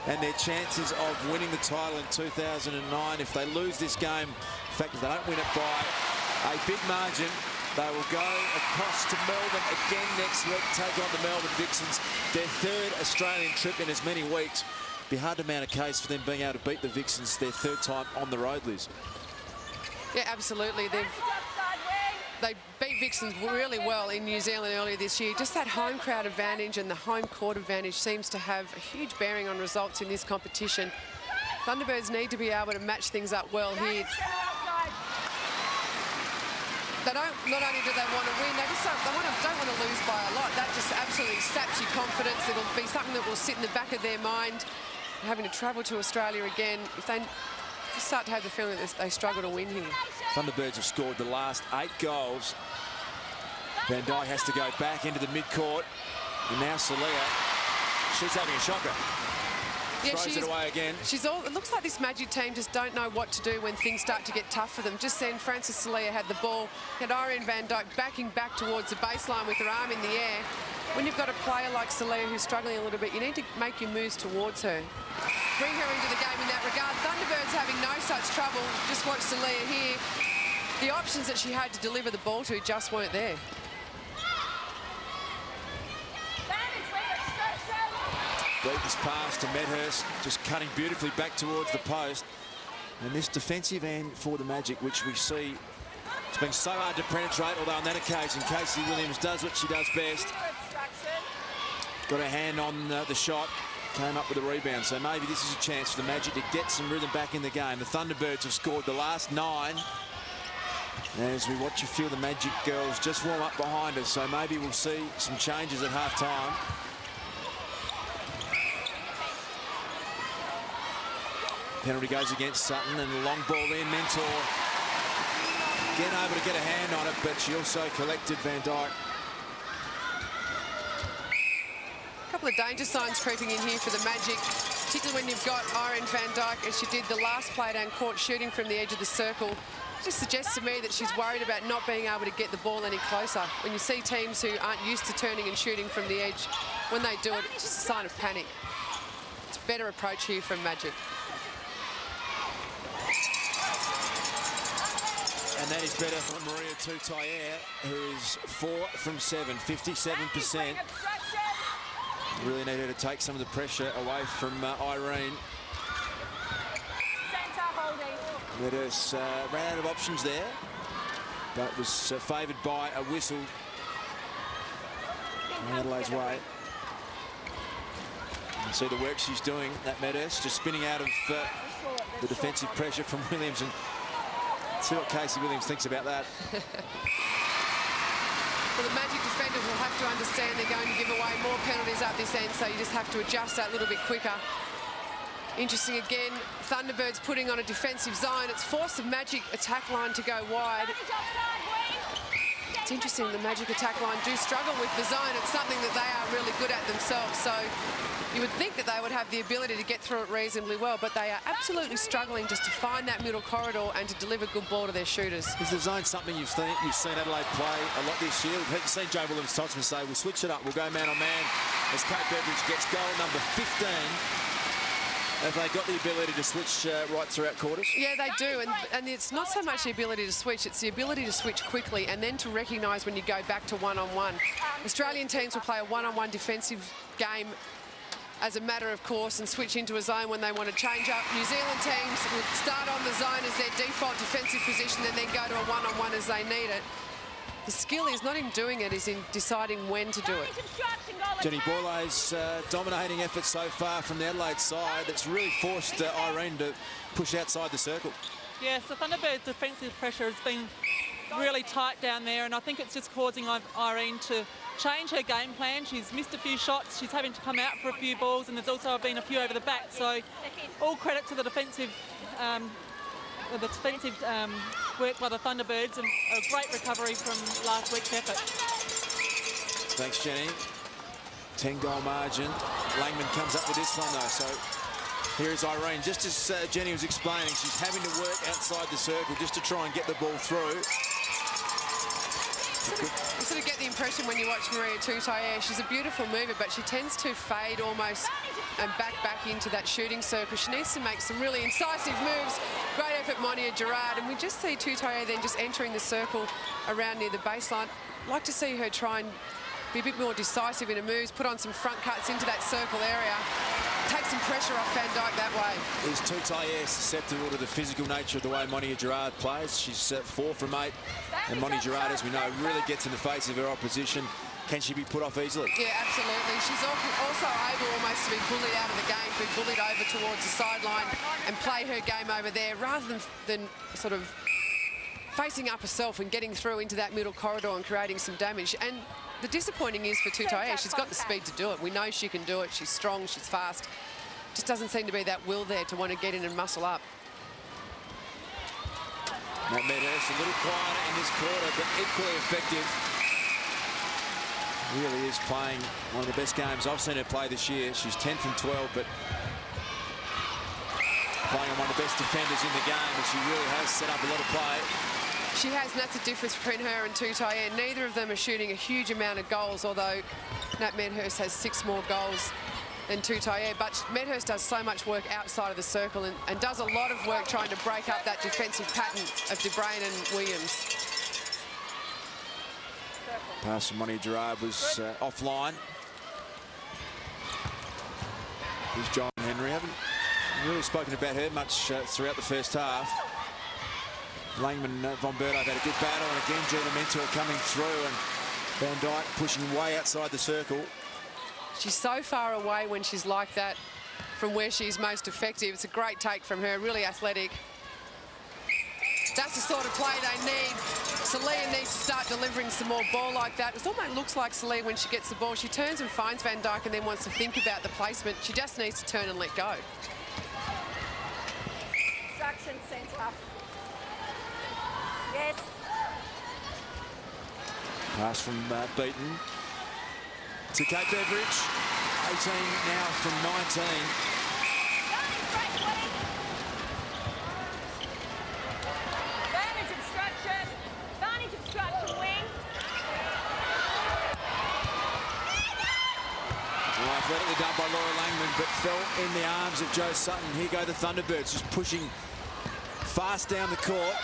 and their chances of winning the title in 2009. If they lose this game, in fact, if they don't win it by a big margin, they will go across to Melbourne again next week, take on the Melbourne Vixens, their 3rd Australian trip in as many weeks. Be hard to mount a case for them being able to beat the Vixens their 3rd time on the road, Liz. Yeah, absolutely. They beat Vixens really well in New Zealand earlier this year. Just that home crowd advantage and the home court advantage seems to have a huge bearing on results in this competition. Thunderbirds need to be able to match things up well here. Not only do they want to win, they just don't want to lose by a lot. That just absolutely saps your confidence. It'll be something that will sit in the back of their mind. Having to travel to Australia again, if they just start to have the feeling that they struggle to win here. Thunderbirds have scored the last 8 goals. Van Dijk has to go back into the mid-court. And now Salia, she's having a shocker. Yeah, throws it away again. It looks like this Magic team just don't know what to do when things start to get tough for them. Just then, Francis Salia had the ball, had Irene Van Dijk backing back towards the baseline with her arm in the air. When you've got a player like Salia who's struggling a little bit, you need to make your moves towards her. Bring her into the game in that regard. Thunderbirds having no such trouble. Just watch Salia here. The options that she had to deliver the ball to just weren't there. Beaton's pass to Medhurst, just cutting beautifully back towards the post. And this defensive end for the Magic, which we see it's been so hard to penetrate, although on that occasion, Casey Williams does what she does best. Got her hand on the shot, came up with a rebound. So maybe this is a chance for the Magic to get some rhythm back in the game. The Thunderbirds have scored the last 9. As we watch a few of the Magic girls just warm up behind us, so maybe we'll see some changes at half-time. Penalty goes against Sutton, and a long ball in. Mentor again able to get a hand on it, but she also collected Van Dyke. A couple of danger signs creeping in here for the Magic, particularly when you've got Irene Van Dyke, as she did the last play down court, shooting from the edge of the circle. It just suggests to me that she's worried about not being able to get the ball any closer. When you see teams who aren't used to turning and shooting from the edge, when they do it, it's just a sign of panic. It's a better approach here from Magic. And that is better for Maria Toutayer, who is 4 from 7, 57%. Really need her to take some of the pressure away from Irene. Medhurst ran out of options there, but was favoured by a whistle Adelaide's way. You can see the work she's doing, that Medhurst, just spinning out of the defensive pressure from Williams. And see what Casey Williams thinks about that. Well, the Magic defenders will have to understand they're going to give away more penalties up this end, so you just have to adjust that a little bit quicker. Interesting again, Thunderbirds putting on a defensive zone. It's forced the Magic attack line to go wide. It's interesting, the Magic attack line do struggle with the zone. It's something that they are really good at themselves, so you would think that they would have the ability to get through it reasonably well, but they are absolutely struggling just to find that middle corridor and to deliver good ball to their shooters. Is the zone something you've seen Adelaide play a lot this year? We've seen Joe Williams-Thompson say, we'll switch it up, we'll go man-on-man as Kate Beveridge gets goal number 15. Have they got the ability to switch right throughout quarters? Yeah, they do, and it's not so much the ability to switch, it's the ability to switch quickly and then to recognise when you go back to one-on-one. Australian teams will play a one-on-one defensive game as a matter of course and switch into a zone when they want to change up. New Zealand teams will start on the zone as their default defensive position and then go to a one-on-one as they need it. The skill is not in doing it, is in deciding when to do it. Jenny Boyle's dominating effort so far from the Adelaide side. That's really forced Irene to push outside the circle. Yes, the Thunderbirds' defensive pressure has been really tight down there, and I think it's just causing Irene to change her game plan. She's missed a few shots, she's having to come out for a few balls, and there's also been a few over the back. So all credit to the defensive work by the Thunderbirds, and a great recovery from last week's effort. Thanks, Jenny. 10-goal margin. Langman comes up with this one, though. So here is Irene. Just as Jenny was explaining, she's having to work outside the circle just to try and get the ball through. You sort of get the impression when you watch Maria Toutayer, she's a beautiful mover, but she tends to fade almost and back into that shooting circle. She needs to make some really incisive moves. Great effort, Monia Gerard, and we just see Toutayer then just entering the circle around near the baseline. I'd like to see her try and be a bit more decisive in her moves, put on some front cuts into that circle area, take some pressure off Van Dyke that way. Is Toutayer susceptible to the physical nature of the way Monia Gerard plays? She's 4 from 8, and Monia Gerard, as we know, really gets in the face of her opposition. Can she be put off easily? Yeah, absolutely. She's also able almost to be bullied out of the game, be bullied over towards the sideline and play her game over there rather than sort of facing up herself and getting through into that middle corridor and creating some damage. And the disappointing is for Toutayer, she's got the speed to do it. We know she can do it. She's strong, she's fast. Just doesn't seem to be that will there to want to get in and muscle up. Matt Medhurst a little quieter in this quarter, but equally effective. Really is playing one of the best games I've seen her play this year. She's 10 from 12, but playing on one of the best defenders in the game, and she really has set up a lot of play. She has, and that's the difference between her and Toutayer. Neither of them are shooting a huge amount of goals, although Nat Medhurst has 6 more goals than Toutayer. But Medhurst does so much work outside of the circle and does a lot of work trying to break up that defensive pattern of De Bruyn and Williams. Pass from Monia Gerard was offline. Here's John Henry. Haven't Really spoken about her much throughout the first half. Langman von Berto had a good battle, and again Gina Mentor coming through, and Van Dijk pushing way outside the circle. She's so far away when she's like that from where she's most effective. It's a great take from her, really athletic. That's the sort of play they need. Salia needs to start delivering some more ball like that. It almost looks like Salia when she gets the ball. She turns and finds Van Dijk and then wants to think about the placement. She just needs to turn and let go. Instruction centre. Yes. Pass from Beaton to Cape Beveridge. 18 now from 19. Vantage obstruction. Vantage obstruction wing. Well, athletically done by Laura Langman, but fell in the arms of Joe Sutton. Here go the Thunderbirds, just pushing fast down the court.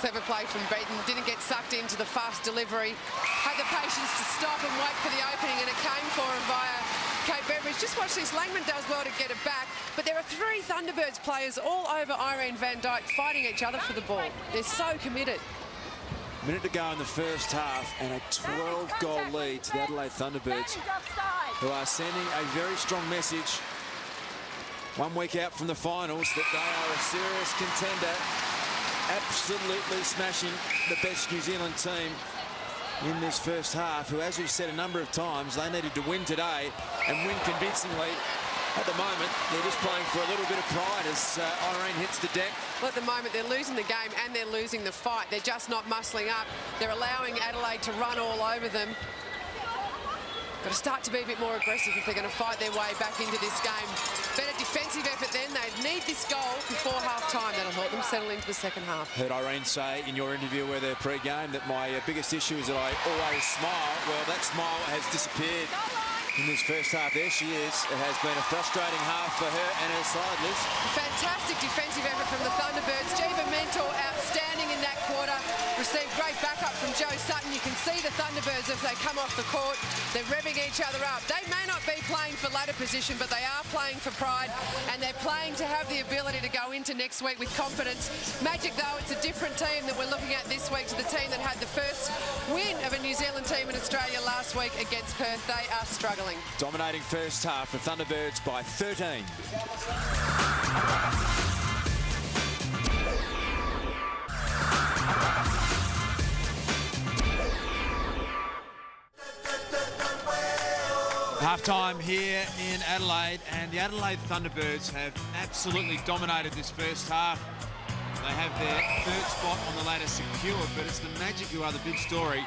Clever play from Beaton, didn't get sucked into the fast delivery. Had the patience to stop and wait for the opening, and it came for him via Cape Beveridge. Just watch this, Langman does well to get it back, but there are 3 Thunderbirds players all over Irene Van Dijk fighting each other for the ball. They're so committed. Minute to go in the first half, and a 12-goal lead to the Adelaide Thunderbirds, who are sending a very strong message 1 week out from the finals that they are a serious contender, absolutely smashing the best New Zealand team in this first half, who, as we've said a number of times, they needed to win today and win convincingly. At the moment, they're just playing for a little bit of pride as Irene hits the deck. Well, at the moment, they're losing the game and they're losing the fight. They're just not muscling up. They're allowing Adelaide to run all over them. Got to start to be a bit more aggressive if they're going to fight their way back into this game. Better defensive effort then. They need this goal before half-time. That'll help them settle into the second half. Heard Irene say in your interview with her pre-game that my biggest issue is that I always smile. Well, that smile has disappeared in this first half. There she is. It has been a frustrating half for her and her side, Liz. Fantastic defensive effort from the Thunderbirds. Gina Mentor outstanding in that quarter. Received great backup from Joe Sutton. You can see the Thunderbirds as they come off the court. They're revving each other up. They may not be playing for ladder position, but they are playing for pride, and they're playing to have the ability to go into next week with confidence. Magic, though, it's a different team that we're looking at this week to the team that had the first win of a New Zealand team in Australia last week against Perth. They are struggling. Dominating first half, the Thunderbirds by 13. Half-time here in Adelaide, and the Adelaide Thunderbirds have absolutely dominated this first half. They have their 3rd spot on the ladder secure, but it's the Magic who are the big story.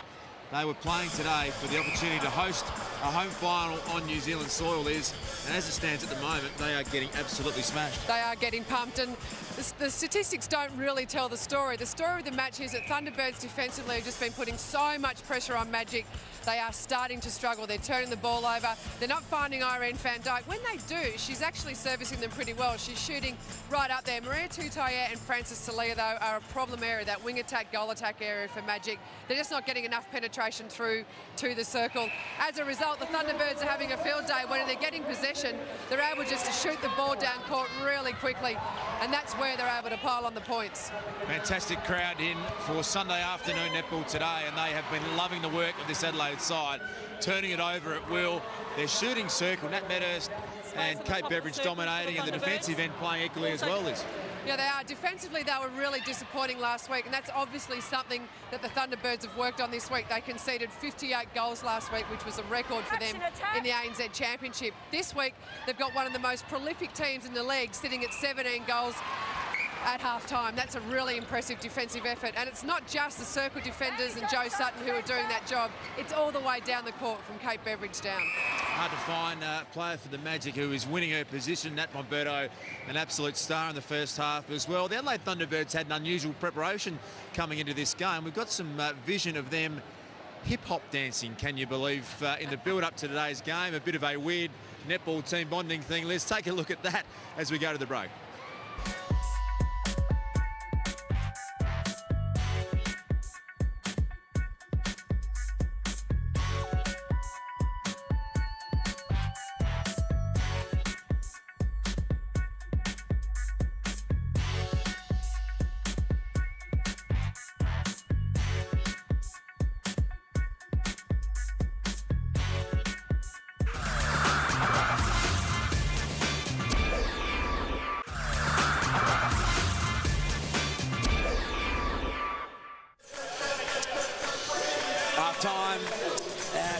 They were playing today for the opportunity to host a home final on New Zealand soil, Liz, and as it stands at the moment, they are getting absolutely smashed. They are getting pumped, and the statistics don't really tell the story. The story of the match is that Thunderbirds defensively have just been putting so much pressure on Magic. They are starting to struggle. They're turning the ball over. They're not finding Irene Van Dijk. When they do, she's actually servicing them pretty well. She's shooting right up there. Maria Tutaya and Frances Salia, though, are a problem area, that wing attack, goal attack area for Magic. They're just not getting enough penetration through to the circle. As a result, the Thunderbirds are having a field day. When they're getting possession, they're able just to shoot the ball down court really quickly, and that's where they're able to pile on the points. Fantastic crowd in for Sunday afternoon netball today, and they have been loving the work of this Adelaide side, turning it over at will. Their shooting circle, Nat Meadows and Cape Beveridge dominating, and the defensive end playing equally as well, Liz. Yeah, they are. Defensively, they were really disappointing last week, and that's obviously something that the Thunderbirds have worked on this week. They conceded 58 goals last week, which was a record for them in the ANZ Championship. This week, they've got one of the most prolific teams in the league, sitting at 17 goals at half-time. That's a really impressive defensive effort, and it's not just the circle defenders and Joe Sutton who are doing that job. It's all the way down the court from Cape Beveridge down. Hard to find a player for the Magic who is winning her position. Nat Monberto, an absolute star in the first half as well. The Adelaide Thunderbirds had an unusual preparation coming into this game. We've got some vision of them hip-hop dancing, can you believe, in the build-up to today's game. A bit of a weird netball team bonding thing. Let's take a look at that as we go to the break.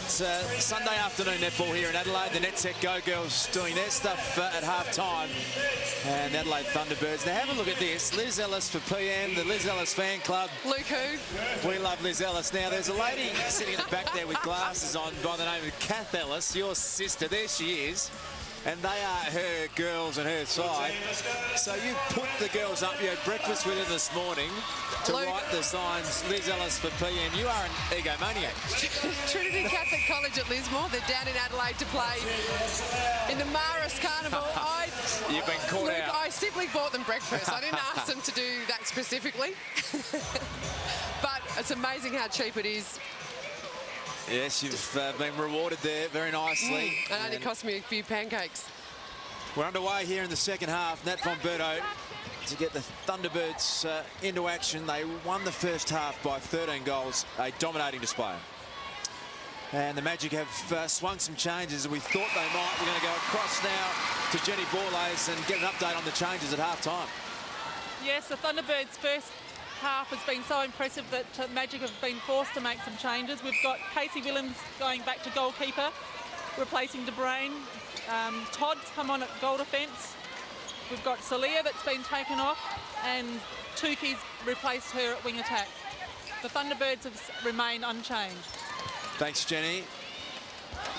Sunday afternoon netball here in Adelaide. The Net Set Go Girls doing their stuff at half-time. And Adelaide Thunderbirds. Now have a look at this. Liz Ellis for PM, the Liz Ellis fan club. Luke who? We love Liz Ellis. Now there's a lady sitting in the back there with glasses on by the name of Kath Ellis, your sister. There she is. And they are her girls and her side. So you put the girls up. You had breakfast with her this morning to write the signs, Liz Ellis for PM. You are an egomaniac. Trinity Catholic College at Lismore. They're down in Adelaide to play in the Maris Carnival. You've been caught out. I simply bought them breakfast. I didn't ask them to do that specifically. But it's amazing how cheap it is. Yes, you've been rewarded there very nicely. It only cost me a few pancakes. We're underway here in the second half. Nat von Berto to get the Thunderbirds into action. They won the first half by 13 goals, a dominating display. And the Magic have swung some changes, and we thought they might. We're going to go across now to Jenny Borlase and get an update on the changes at half-time. Yes, the Thunderbirds' first half has been so impressive that Magic have been forced to make some changes. We've got Casey Williams going back to goalkeeper, replacing De Bruyne. Todd's come on at goal defence. We've got Salia that's been taken off, and Tuki's replaced her at wing attack. The Thunderbirds have remained unchanged. Thanks, Jenny.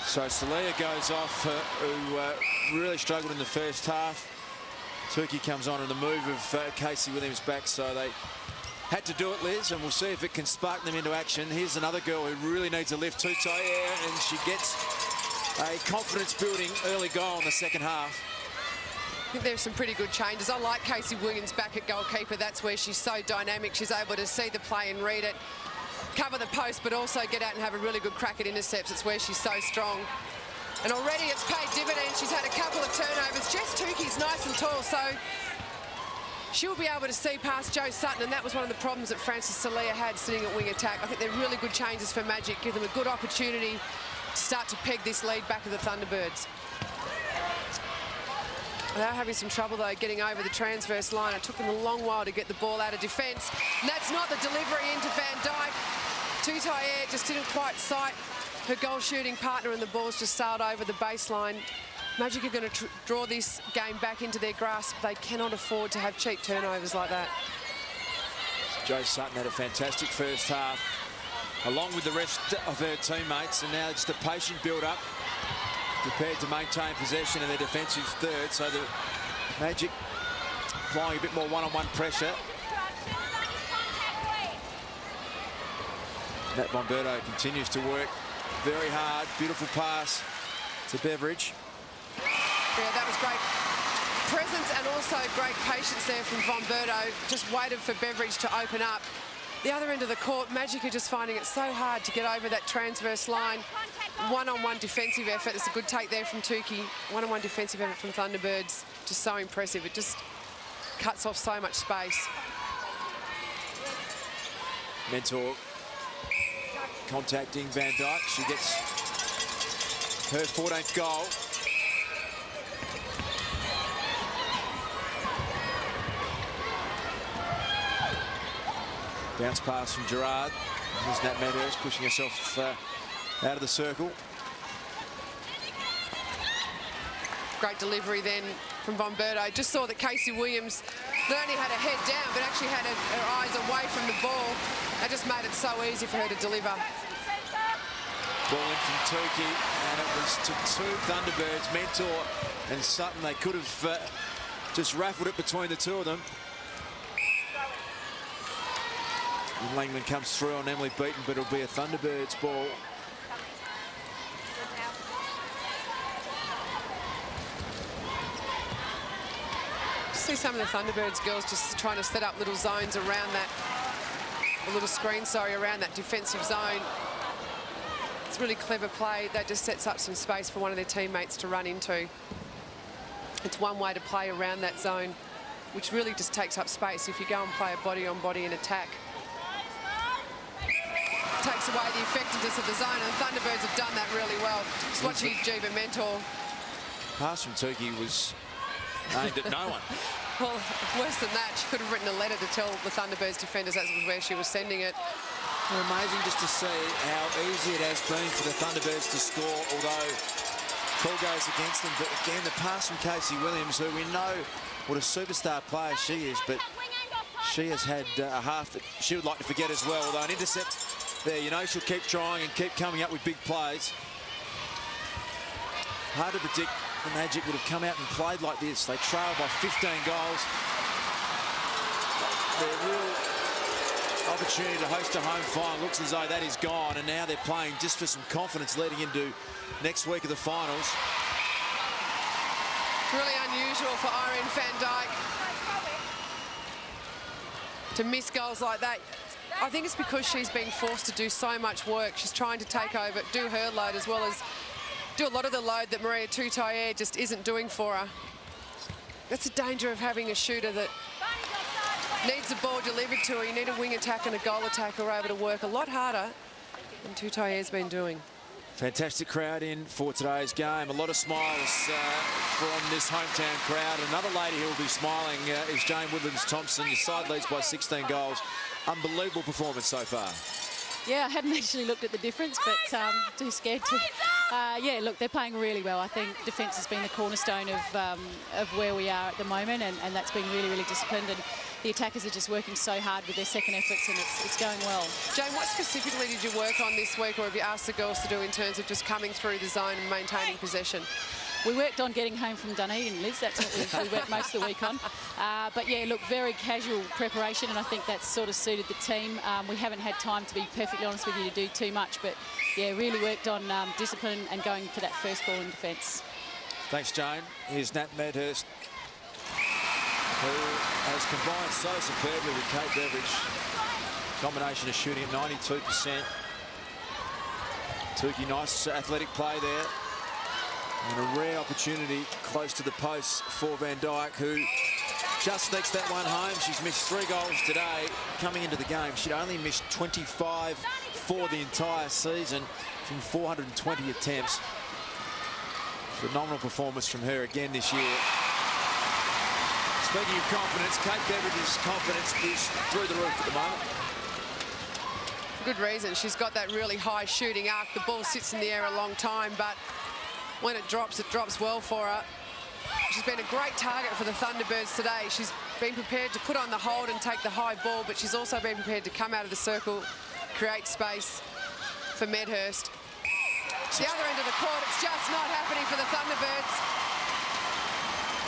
So Salia goes off, who really struggled in the first half. Tuki comes on in the move of Casey Williams back, so they had to do it, Liz, and we'll see if it can spark them into action. Here's another girl who really needs a lift, Tutai, and she gets a confidence-building early goal in the second half. I think there's some pretty good changes. I like Casey Williams back at goalkeeper. That's where she's so dynamic. She's able to see the play and read it, cover the post, but also get out and have a really good crack at intercepts. It's where she's so strong. And already it's paid dividends. She's had a couple of turnovers. Jess Tuki's nice and tall, so she'll be able to see past Jo Sutton, and that was one of the problems that Frances Salia had sitting at wing attack. I think they're really good changes for Magic, give them a good opportunity to start to peg this lead back of the Thunderbirds. They are having some trouble, though, getting over the transverse line. It took them a long while to get the ball out of defence. And that's not the delivery into Van Dyke. Tutai just didn't quite sight her goal-shooting partner, and the ball's just sailed over the baseline. Magic are going to draw this game back into their grasp. They cannot afford to have cheap turnovers like that. Jo Sutton had a fantastic first half, along with the rest of her teammates, and now just a patient build-up, prepared to maintain possession in their defensive third. So the Magic applying a bit more one-on-one pressure. Nat von Berto continues to work very hard. Beautiful pass to Beveridge. Yeah, that was great presence and also great patience there from von Berto. Just waited for Beveridge to open up. The other end of the court, Magic are just finding it so hard to get over that transverse line. One-on-one defensive effort. It's a good take there from Tuki. One-on-one defensive effort from Thunderbirds. Just so impressive. It just cuts off so much space. Mentor contacting Van Dyke. She gets her 14th goal. Bounce pass from Gerard. There's Nat Medhurst pushing herself out of the circle. Great delivery then from von Berto. Just saw that Casey Williams not only had her head down, but actually had her eyes away from the ball. That just made it so easy for her to deliver. Ball in from Tuki, and it was to two Thunderbirds, Mentor and Sutton. They could have just raffled it between the two of them. And Langman comes through on Emily Beaton, but it'll be a Thunderbirds ball. See some of the Thunderbirds girls just trying to set up little zones around that, a little screen, sorry, around that defensive zone. It's really clever play. That just sets up some space for one of their teammates to run into. It's one way to play around that zone, which really just takes up space if you go and play a body-on-body and attack. Takes away the effectiveness of the zone, and the Thunderbirds have done that really well. Just watching Jiva Mentor. Pass from Tuki was aimed at no one. Well, worse than that, she could have written a letter to tell the Thunderbirds defenders that was where she was sending it. Amazing just to see how easy it has been for the Thunderbirds to score, although ball goes against them. But again, the pass from Casey Williams, who we know what a superstar player she is, but she has had a half that she would like to forget as well. Although an intercept there, you know she'll keep trying and keep coming up with big plays. Hard to predict the Magic would have come out and played like this. They trail by 15 goals. Their real opportunity to host a home final looks as though that is gone, and now they're playing just for some confidence leading into next week of the finals. Really unusual for Irene van Dijk to miss goals like that. I think it's because she's been forced to do so much work. She's trying to take over, do her load as well as do a lot of the load that Maria Tutayer just isn't doing for her. That's the danger of having a shooter that needs the ball delivered to her. You need a wing attack and a goal attack who are able to work a lot harder than Tutayer's been doing. Fantastic crowd in for today's game. A lot of smiles from this hometown crowd. Another lady who will be smiling is Jane Woodlands-Thompson. Your side leads by 16 goals. Unbelievable performance so far. Yeah, I hadn't actually looked at the difference, but too scared to. Yeah, look, they're playing really well. I think defence has been the cornerstone of where we are at the moment, and that's been really, really disciplined. And the attackers are just working so hard with their second efforts, and it's going well. Jane, what specifically did you work on this week, or have you asked the girls to do in terms of just coming through the zone and maintaining possession? We worked on getting home from Dunedin, Liz. That's what we worked most of the week on. But yeah, look, very casual preparation, and I think that's sort of suited the team. We haven't had time, to be perfectly honest with you, to do too much, but yeah, really worked on discipline and going for that first ball in defence. Thanks, Jane. Here's Nat Medhurst, who has combined so superbly with Kate Beveridge. Combination of shooting at 92%. Tukey, nice athletic play there. And a rare opportunity close to the post for Van Dijk, who just sneaks that one home. She's missed 3 goals today coming into the game. She'd only missed 25 for the entire season from 420 attempts. Phenomenal performance from her again this year. Speaking of confidence, Kate Beveridge's confidence is through the roof at the moment. For good reason. She's got that really high shooting arc. The ball sits in the air a long time, but when it drops well for her. She's been a great target for the Thunderbirds today. She's been prepared to put on the hold and take the high ball, but she's also been prepared to come out of the circle, create space for Medhurst. The other end of the court, it's just not happening for the Thunderbirds.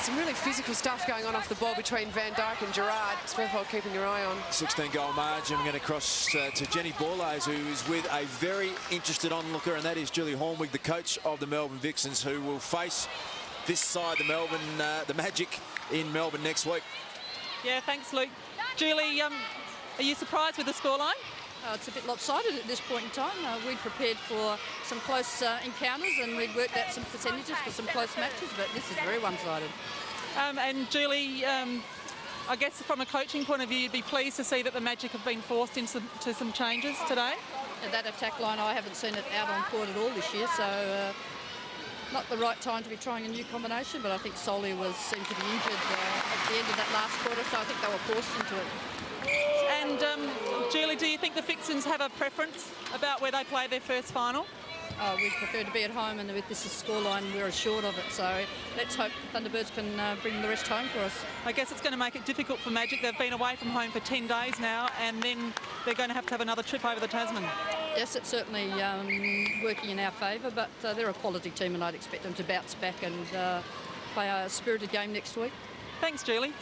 Some really physical stuff going on off the ball between Van Dijk and Gerard. It's worthwhile keeping your eye on. 16-goal margin. We're going to cross to Jenny Borlase, who is with a very interested onlooker, and that is Julie Hornwig, the coach of the Melbourne Vixens, who will face this side, the Magic, in Melbourne next week. Yeah, thanks, Luke. Julie, are you surprised with the scoreline? It's a bit lopsided at this point in time. We'd prepared for some close encounters, and we'd worked out some percentages for some close matches, but this is very one-sided. And Julie, I guess from a coaching point of view, you'd be pleased to see that the Magic have been forced into some changes today? That attack line, I haven't seen it out on court at all this year, so not the right time to be trying a new combination, but I think Solly seemed to be injured at the end of that last quarter, so I think they were forced into it. And Julie, do you think the Vixens have a preference about where they play their first final? We'd prefer to be at home, and with this scoreline, we're assured of it. So let's hope the Thunderbirds can bring the rest home for us. I guess it's going to make it difficult for Magic. They've been away from home for 10 days now, and then they're going to have another trip over the Tasman. Yes, it's certainly working in our favour, but they're a quality team, and I'd expect them to bounce back and play a spirited game next week. Thanks, Julie.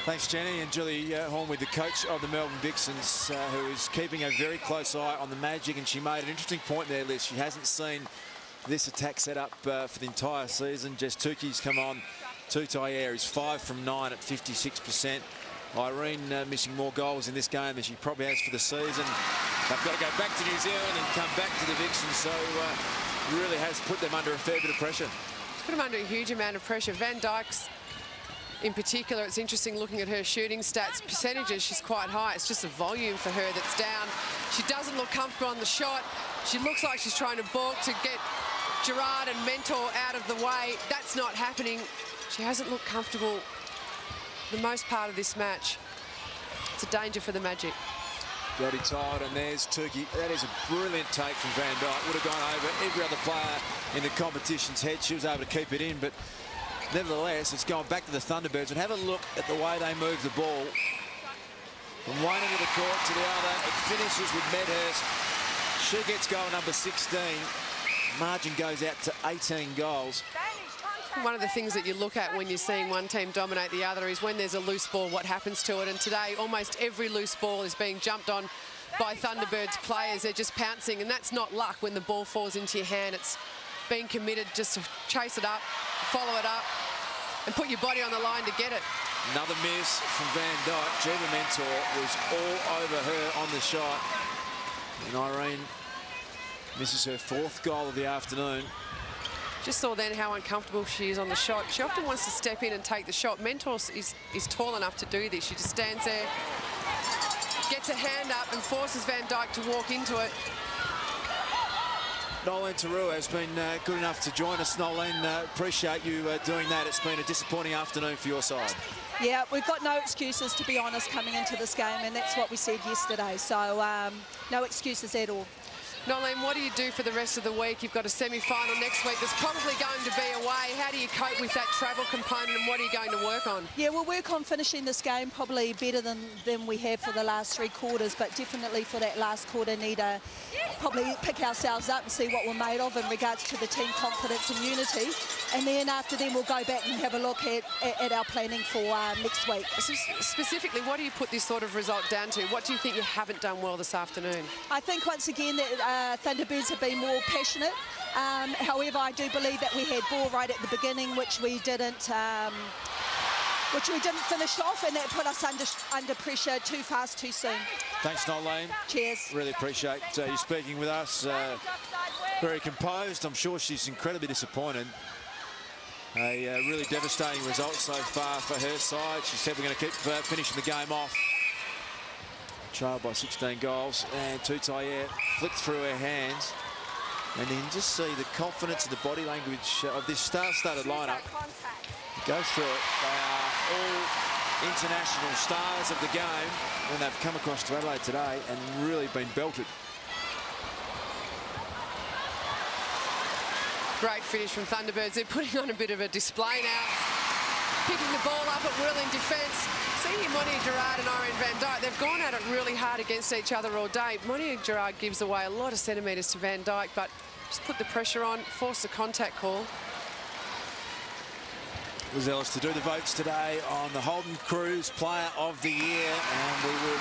Thanks, Jenny. And Julie Hornwig, the coach of the Melbourne Vixens, who is keeping a very close eye on the Magic, and she made an interesting point there, Liz. She hasn't seen this attack set up for the entire season. Jess Tukey's come on. Tutayer is 5 from 9 at 56%. Irene missing more goals in this game than she probably has for the season. They've got to go back to New Zealand and come back to the Vixens, so really has put them under a fair bit of pressure. It's put them under a huge amount of pressure. Van Dijk's in particular, it's interesting looking at her shooting stats. Percentages, she's quite high. It's just the volume for her that's down. She doesn't look comfortable on the shot. She looks like she's trying to balk to get Gerard and Mentor out of the way. That's not happening. She hasn't looked comfortable the most part of this match. It's a danger for the Magic. Jodie Todd, and there's Turkey. That is a brilliant take from Van Dyke. Would have gone over every other player in the competition's head. She was able to keep it in, but nevertheless, it's going back to the Thunderbirds. And have a look at the way they move the ball from one end of the court to the other. It finishes with Medhurst. She gets goal number 16. Margin goes out to 18 goals. One of the things that you look at when you're seeing one team dominate the other is when there's a loose ball, what happens to it. And today, almost every loose ball is being jumped on by Thunderbirds players. They're just pouncing, and that's not luck when the ball falls into your hand. It's being committed just to chase it up, follow it up, and put your body on the line to get it. Another miss from Van Dyke. Jiva Mentor was all over her on the shot. And Irene misses her 4th goal of the afternoon. Just saw then how uncomfortable she is on the shot. She often wants to step in and take the shot. Mentor is tall enough to do this. She just stands there, gets her hand up and forces Van Dyke to walk into it. Nolene Taru has been good enough to join us. Nolene, appreciate you doing that. It's been a disappointing afternoon for your side. Yeah, we've got no excuses, to be honest, coming into this game, and that's what we said yesterday. So no excuses at all. Nolene, what do you do for the rest of the week? You've got a semi-final next week that's probably going to be away. How do you cope with that travel component, and what are you going to work on? Yeah, we'll work on finishing this game probably better than we have for the last 3 quarters, but definitely for that last quarter need to probably pick ourselves up and see what we're made of in regards to the team confidence and unity. And then after then we'll go back and have a look at our planning for next week. Specifically, what do you put this sort of result down to? What do you think you haven't done well this afternoon? I think once again that Thunderbirds have been more passionate. However, I do believe that we had ball right at the beginning, which we didn't finish off, and that put us under pressure too fast, too soon. Thanks, Nolene. Cheers. Really appreciate you speaking with us. Very composed. I'm sure she's incredibly disappointed. A really devastating result so far for her side. She said we're going to keep finishing the game off. Trailed by 16 goals, and Tutayer flicked through her hands. And you can just see the confidence and the body language of this star-studded lineup. Go through it. They are all international stars of the game, and they've come across to Adelaide today and really been belted. Great finish from Thunderbirds. They're putting on a bit of a display now. Picking the ball up at will in defence. Seeing Monia Gerard and Irene Van Dyke, they've gone at it really hard against each other all day. Monia Gerard gives away a lot of centimetres to Van Dyke, but just put the pressure on, force the contact call. Was Ellis to do the votes today on the Holden Cruise Player of the Year, and we will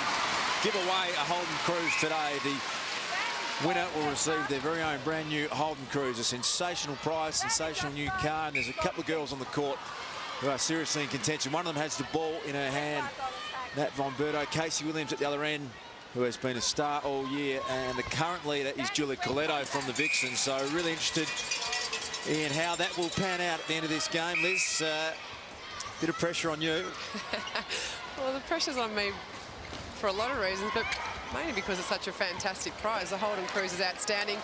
give away a Holden Cruise today. The winner will receive their very own brand new Holden Cruise, a sensational prize, sensational new car, and there's a couple of girls on the court who are seriously in contention. One of them has the ball in her hand, Nat Von Berto. Casey Williams at the other end, who has been a star all year, and the current leader is Julia Coletto from the Vixens. So really interested in how that will pan out at the end of this game. Liz, bit of pressure on you. Well, the pressure's on me for a lot of reasons, but mainly because it's such a fantastic prize. The Holden Cruise is outstanding.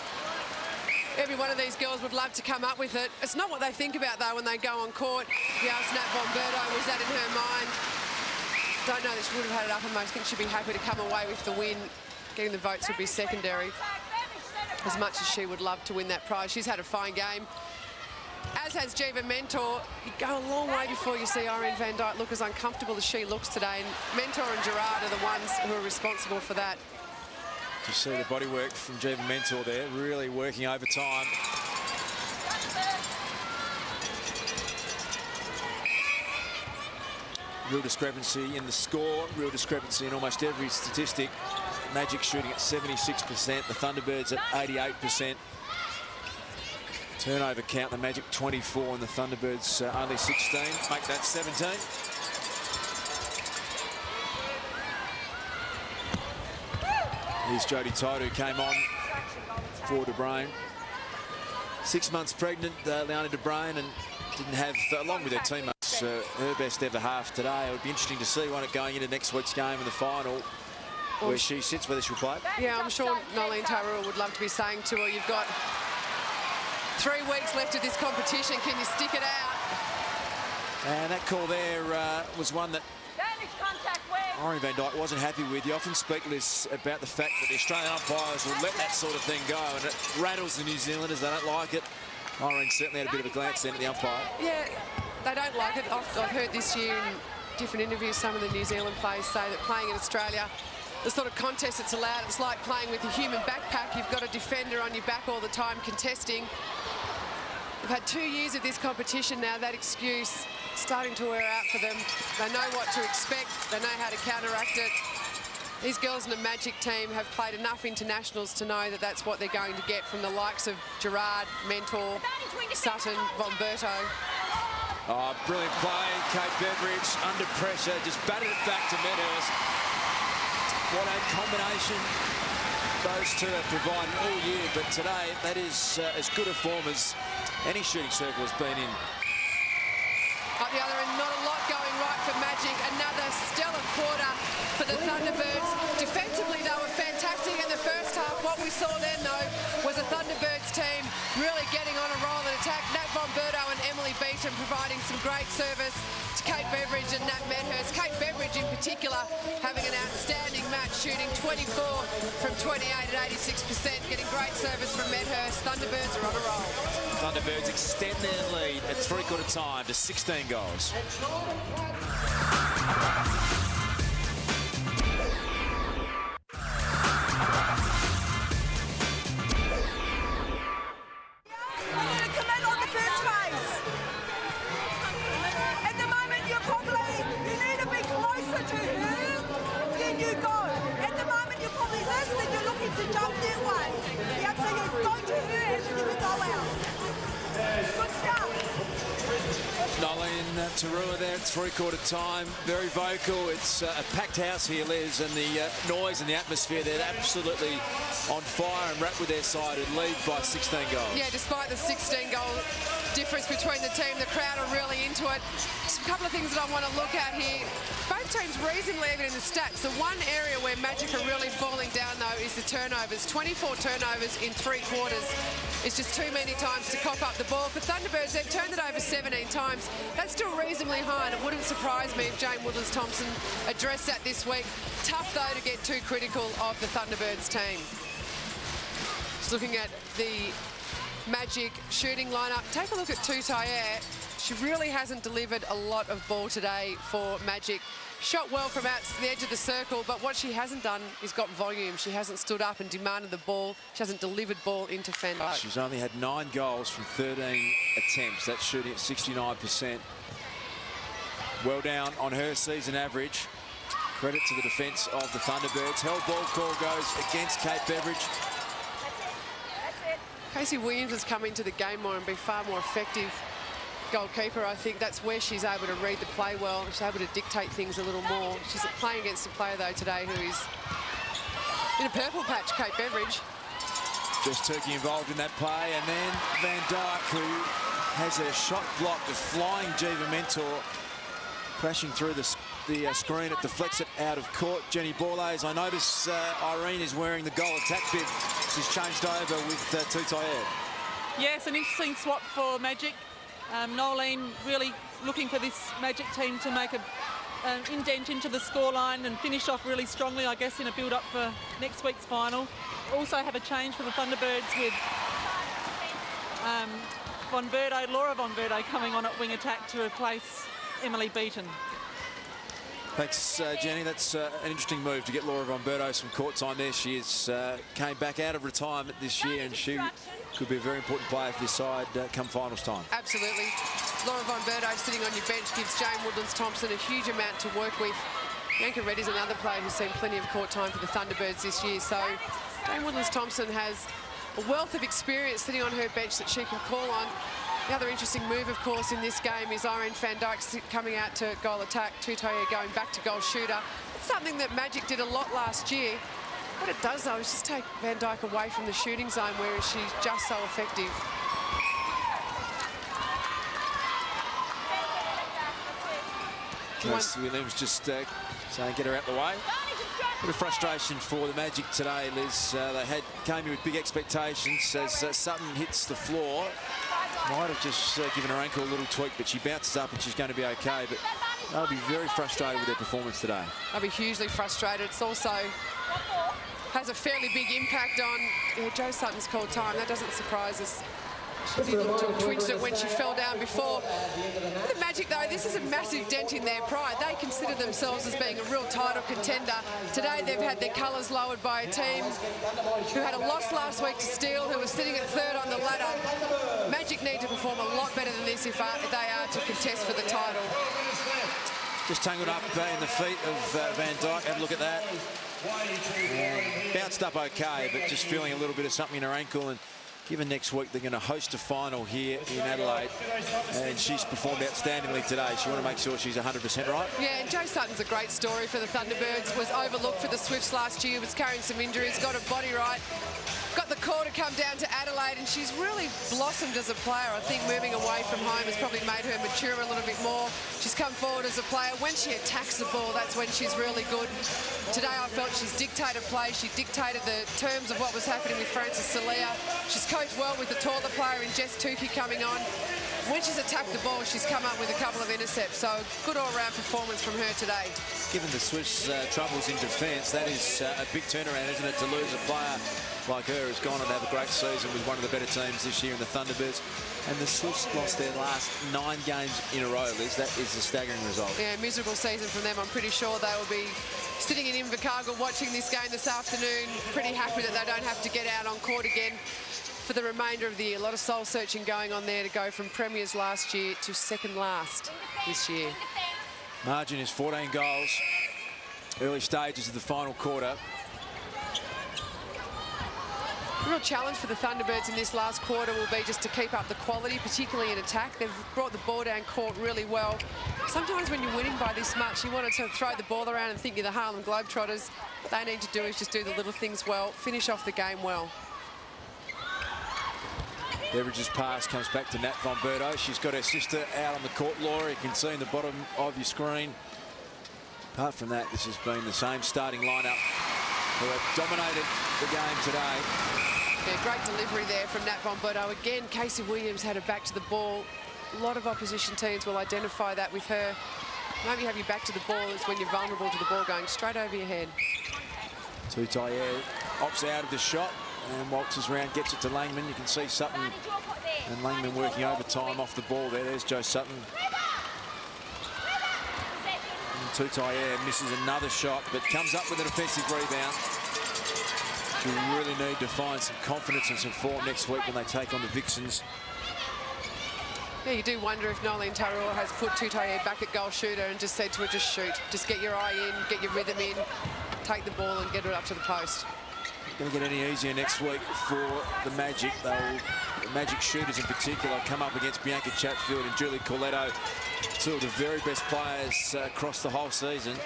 Every one of these girls would love to come up with it. It's not what they think about, though, when they go on court. You asked Nat Von Berto, was that in her mind? Don't know that she would have had it up, and I think she'd be happy to come away with the win. Getting the votes would be secondary, as much as she would love to win that prize. She's had a fine game, as has Jiva Mentor. You go a long way before you see Irene Van Dyke look as uncomfortable as she looks today, and Mentor and Gerard are the ones who are responsible for that. You see the body work from Jiva Mentor there, really working overtime. Real discrepancy in the score, real discrepancy in almost every statistic. Magic shooting at 76%, the Thunderbirds at 88%. Turnover count, the Magic 24 and the Thunderbirds only 16. Make that 17. Here's Jodie Todd, who came on for De Bruyn. 6 months pregnant, Leonie De Bruyn, and didn't have, along with her teammates, her best ever half today. It would be interesting to see one going into next week's game in the final, where she sits, whether she'll play. Yeah, I'm sure Nolene Taru would love to be saying to her, you've got 3 weeks left of this competition. Can you stick it out? And that call there was one that Irene van Dijk wasn't happy with. You often speak, Liz, about the fact that the Australian umpires will let that sort of thing go, and it rattles the New Zealanders. They don't like it. Irene certainly had a bit of a glance then at the umpire. Yeah, they don't like it. I've heard this year in different interviews some of the New Zealand players say that playing in Australia, the sort of contest that's allowed, it's like playing with a human backpack. You've got a defender on your back all the time contesting. We've had 2 years of this competition now. That excuse starting to wear out for them. They know what to expect. They know how to counteract it. These girls in the Magic team have played enough internationals to know that that's what they're going to get from the likes of Gerard, Mentor, Sutton, Von Berto. Oh, brilliant play. Kate Beveridge under pressure, just batted it back to Medhurst. What a combination those two have provided all year, but today that is as good a form as any shooting circle has been in. Up the other end, not a lot going right for Magic. Another stellar quarter for the Thunderbirds. Defensively, they were fantastic in the first half. What we saw then, though, was a Thunderbirds team really getting on a roll and attack. Nat Von Berto and Emily Beecham providing some great service to Kate Beveridge and Nat Medhurst. Kate Beveridge, in particular, having an outstanding match, shooting 24 from 28 at 86%, getting great service from Medhurst. Thunderbirds are on a roll. Thunderbirds extend their lead at three-quarter time to 16 goals. Tarua there at three-quarter time, very vocal. It's a packed house here, Liz, and the noise and the atmosphere, they're absolutely on fire and wrapped with their side and lead by 16 goals. Yeah, despite the 16-goal difference between the team, the crowd are really into it. Just a couple of things that I want to look at here. Both teams reasonably even in the stats. The one area where Magic are really falling down, though, is the turnovers. 24 turnovers in 3 quarters. It's just too many times to cough up the ball. For Thunderbirds, they've turned it over 17 times. That's still reasonably high, and it wouldn't surprise me if Jane Woodlands-Thompson addressed that this week. Tough, though, to get too critical of the Thunderbirds team. Just looking at the Magic shooting lineup. Take a look at Tutayer. She really hasn't delivered a lot of ball today for Magic. Shot well from out the edge of the circle, but what she hasn't done is got volume. She hasn't stood up and demanded the ball. She hasn't delivered ball into Van Dijk. She's only had 9 goals from 13 attempts. That's shooting at 69%. Well down on her season average. Credit to the defence of the Thunderbirds. Held ball call goes against Kate Beveridge. Casey Williams has come into the game more and be far more effective goalkeeper. I think that's where she's able to read the play well. She's able to dictate things a little more. She's playing against a player, though, today who is in a purple patch, Kate Beveridge. Just Turkey involved in that play, and then Van Dijk, who has a shot blocked, a flying Jiva Mentor, crashing through the screen. It deflects it out of court. Jenny Borlase, I notice Irene is wearing the goal attack bib. She's changed over with Tutayer. Yes, an interesting swap for Magic. Nolene really looking for this Magic team to make an indent into the scoreline and finish off really strongly, I guess, in a build-up for next week's final. Also have a change for the Thunderbirds with Laura Von Berto coming on at wing attack to replace Emily Beaton. Thanks, Jenny. That's an interesting move to get Laura Von Berto some court time there. She is came back out of retirement this year, and she could be a very important player for this side come finals time. Absolutely. Laura Von Berto sitting on your bench gives Jane Woodlands-Thompson a huge amount to work with. Bianca Reddy's another player who's seen plenty of court time for the Thunderbirds this year. So Jane Woodlands-Thompson has a wealth of experience sitting on her bench that she can call on. The other interesting move, of course, in this game is Irene Van Dijk coming out to goal attack, Tutayer going back to goal shooter. It's something that Magic did a lot last year. What it does, though, is just take Van Dijk away from the shooting zone, where she's just so effective. Casey Williams just saying get her out the way. A bit of frustration for the Magic today, Liz. They came in with big expectations as Sutton hits the floor. Might have just given her ankle a little tweak, but she bounces up and she's going to be okay. But They'll be very frustrated with their performance today. They'll be hugely frustrated. It's also has a fairly big impact on Joe Sutton's called time. That doesn't surprise us. She twitched it when she fell down before. The Magic, though, this is a massive dent in their pride. They consider themselves as being a real title contender. Today, they've had their colours lowered by a team who had a loss last week to Steel, who was sitting at third on the ladder. Magic need to perform a lot better than this if they are to contest for the title. Just tangled up in the feet of Van Dyke. Have a look at that. Bounced up okay, but just feeling a little bit of something in her ankle. And given next week they're going to host a final here in Adelaide, and she's performed outstandingly today. She want to make sure she's 100% right. Yeah, and Joe Sutton's a great story for the Thunderbirds. Was overlooked for the Swifts last year, was carrying some injuries, got her body right. Got the call to come down to Adelaide, and she's really blossomed as a player. I think moving away from home has probably made her mature a little bit more. She's come forward as a player. When she attacks the ball, that's when she's really good. Today I felt she's dictated play. She dictated the terms of what was happening with Francis Salia. She's coached well with the taller player in Jess Tukey coming on. When she's attacked the ball, she's come up with a couple of intercepts. So good all-round performance from her today. Given the Swifts' troubles in defence, that is a big turnaround, isn't it, to lose a player like her who's gone on to have a great season with one of the better teams this year in the Thunderbirds. And the Swifts lost their last 9 games in a row, Liz. That is a staggering result. Yeah, miserable season from them. I'm pretty sure they will be sitting in Invercargill watching this game this afternoon, pretty happy that they don't have to get out on court again for the remainder of the year. A lot of soul searching going on there to go from premiers last year to second last this year. Margin is 14 goals. Early stages of the final quarter. The real challenge for the Thunderbirds in this last quarter will be just to keep up the quality, particularly in attack. They've brought the ball down court really well. Sometimes when you're winning by this much, you want to throw the ball around and think you're the Harlem Globetrotters. What they need to do is just do the little things well, finish off the game well. Beveridge's pass comes back to Nat Von Berto. She's got her sister out on the court, Laura. You can see in the bottom of your screen. Apart from that, this has been the same starting lineup who have dominated the game today. Yeah, great delivery there from Nat Von Berto. Again, Casey Williams had her back to the ball. A lot of opposition teams will identify that with her. The moment you have your back to the ball is when you're vulnerable to the ball going straight over your head. Tutayer opts out of the shot and waltzes around, gets it to Langman. You can see Sutton and Langman working overtime off the ball there. There's Joe Sutton. And Tutayer misses another shot, but comes up with an offensive rebound. She'll really need to find some confidence and some form next week when they take on the Vixens. Yeah, you do wonder if Nolene Tarua has put Tutayer back at goal shooter and just said to her, just shoot. Just get your eye in, get your rhythm in, take the ball and get it up to the post. Going to get any easier next week for the Magic. The Magic shooters in particular come up against Bianca Chatfield and Julie Corletto, two of the very best players across the whole season.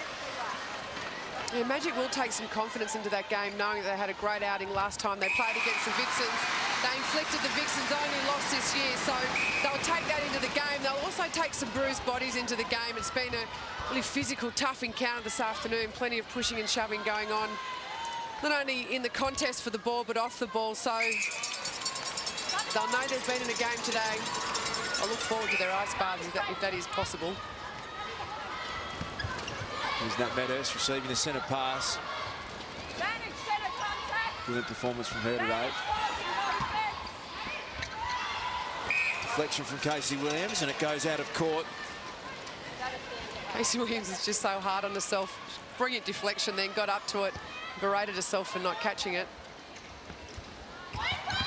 Yeah, Magic will take some confidence into that game, knowing that they had a great outing last time they played against the Vixens. They inflicted the Vixens' only loss this year, so they'll take that into the game. They'll also take some bruised bodies into the game. It's been a really physical, tough encounter this afternoon. Plenty of pushing and shoving going on, not only in the contest for the ball, but off the ball. So they'll know they've been in a game today. I look forward to their ice baths if that is possible. Here's Nat Medhurst receiving the centre pass. Brilliant performance from her today. Deflection from Casey Williams, and it goes out of court. Casey Williams is just so hard on herself. Brilliant deflection, then got up to it, berated herself for not catching it.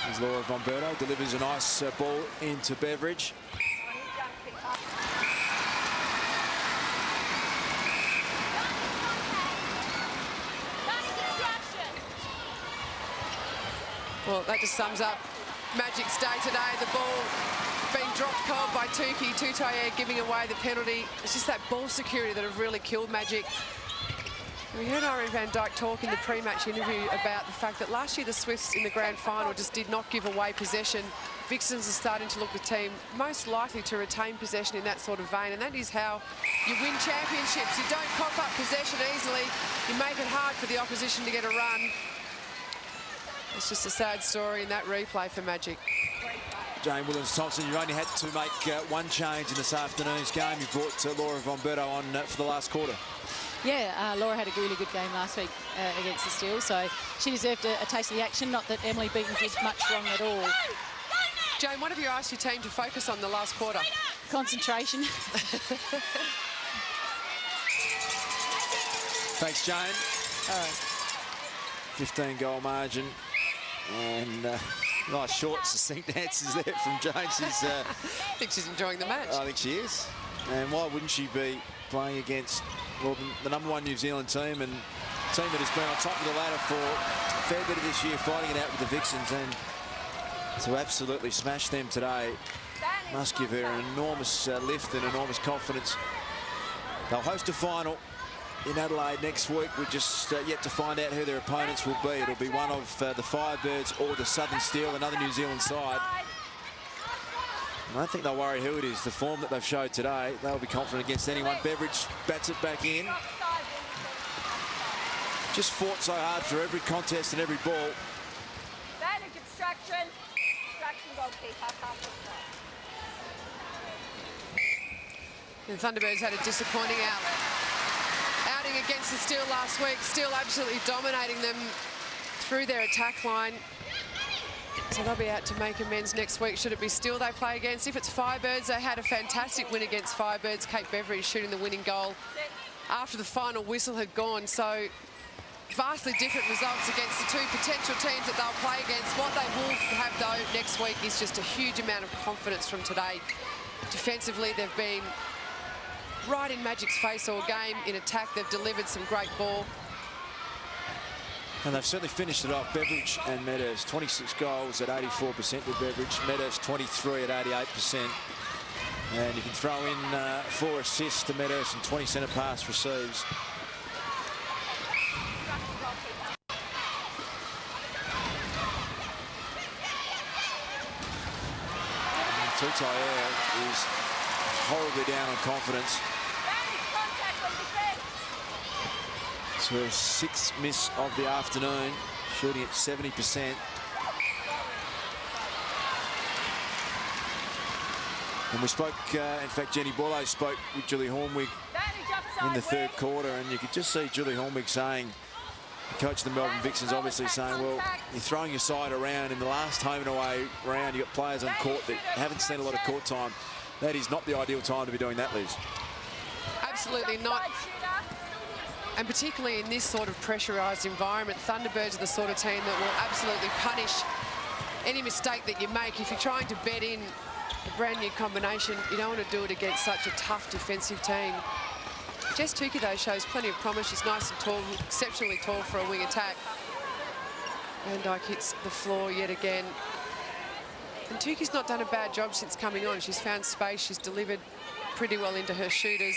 As Laura Von Berto delivers a nice ball into Beveridge. Well, that just sums up Magic's day today. The ball being dropped cold by Tukey. Tutayer giving away the penalty. It's just that ball security that have really killed Magic. We heard Irene Van Dyke talk in the pre-match interview about the fact that last year the Swifts in the grand final just did not give away possession. Vixens are starting to look the team most likely to retain possession in that sort of vein, and that is how you win championships. You don't cough up possession easily. You make it hard for the opposition to get a run. It's just a sad story in that replay for Magic. Jane Williams-Thompson, you only had to make one change in this afternoon's game. You brought Laura Von-Berto on for the last quarter. Yeah, Laura had a really good game last week against the Steel, so she deserved a taste of the action. Not that Emily Beaton did much wrong at all. Jane, what have you asked your team to focus on the last quarter? Concentration. Thanks, Jane. 15-goal margin. And nice short, succinct answers there from Jane. She's, I think she's enjoying the match. I think she is. And why wouldn't she be playing against, well, the #1 New Zealand team, and a team that has been on top of the ladder for a fair bit of this year, fighting it out with the Vixens, and to absolutely smash them today must give her an enormous lift and enormous confidence. They'll host a final in Adelaide next week. We're just yet to find out who their opponents will be. It'll be one of the Thunderbirds or the Southern Steel, another New Zealand side. I don't think they'll worry who it is. The form that they've showed today, they'll be confident against anyone. Beveridge bats it back in. Just fought so hard for every contest and every ball. Advantage obstruction. Obstruction goalkeeper. The Thunderbirds had a disappointing outing against the Steel last week. Steel absolutely dominating them through their attack line. So they'll be out to make amends next week should it be Steel they play against. If it's Firebirds, they had a fantastic win against Firebirds. Kate Beveridge shooting the winning goal after the final whistle had gone. So vastly different results against the two potential teams that they'll play against. What they will have, though, next week is just a huge amount of confidence from today. Defensively, they've been right in Magic's face all game. In attack, they've delivered some great ball. And they've certainly finished it off. Beveridge and Meadows, 26 goals at 84% with Beveridge. Meadows, 23 at 88%. And you can throw in 4 assists to Meadows and 20 centre pass receives. Tutayer is horribly down on confidence. It's her 6th miss of the afternoon, shooting at 70%. And we spoke, in fact, Jenny Borloo spoke with Julie Hornwig in the 3rd quarter, and you could just see Julie Hornwig saying, the coach of the Melbourne Vixens obviously saying, well, you're throwing your side around in the last home and away round. You've got players on court that haven't seen a lot of court time. That is not the ideal time to be doing that, Liz. Absolutely not. And particularly in this sort of pressurised environment, Thunderbirds are the sort of team that will absolutely punish any mistake that you make. If you're trying to bet in a brand new combination, you don't want to do it against such a tough defensive team. Jess Tukey, though, shows plenty of promise. She's nice and tall, exceptionally tall for a wing attack. Van Dyke hits the floor yet again. And Tukey's not done a bad job since coming on. She's found space. She's delivered pretty well into her shooters.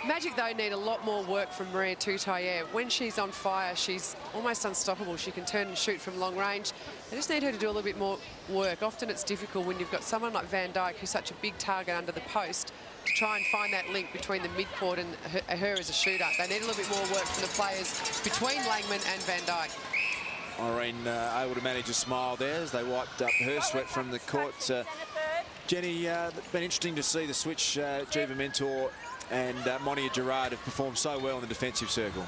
Magic, though, need a lot more work from Maria Tutayer. When she's on fire, she's almost unstoppable. She can turn and shoot from long range. They just need her to do a little bit more work. Often it's difficult when you've got someone like Van Dyke, who's such a big target under the post, to try and find that link between the midcourt and her as a shooter. They need a little bit more work from the players between Langman and Van Dyke. Irene able to manage a smile there as they wiped up her sweat from the court. Jenny, it's been interesting to see the switch. Jiva Mentor and Monia Gerard have performed so well in the defensive circle.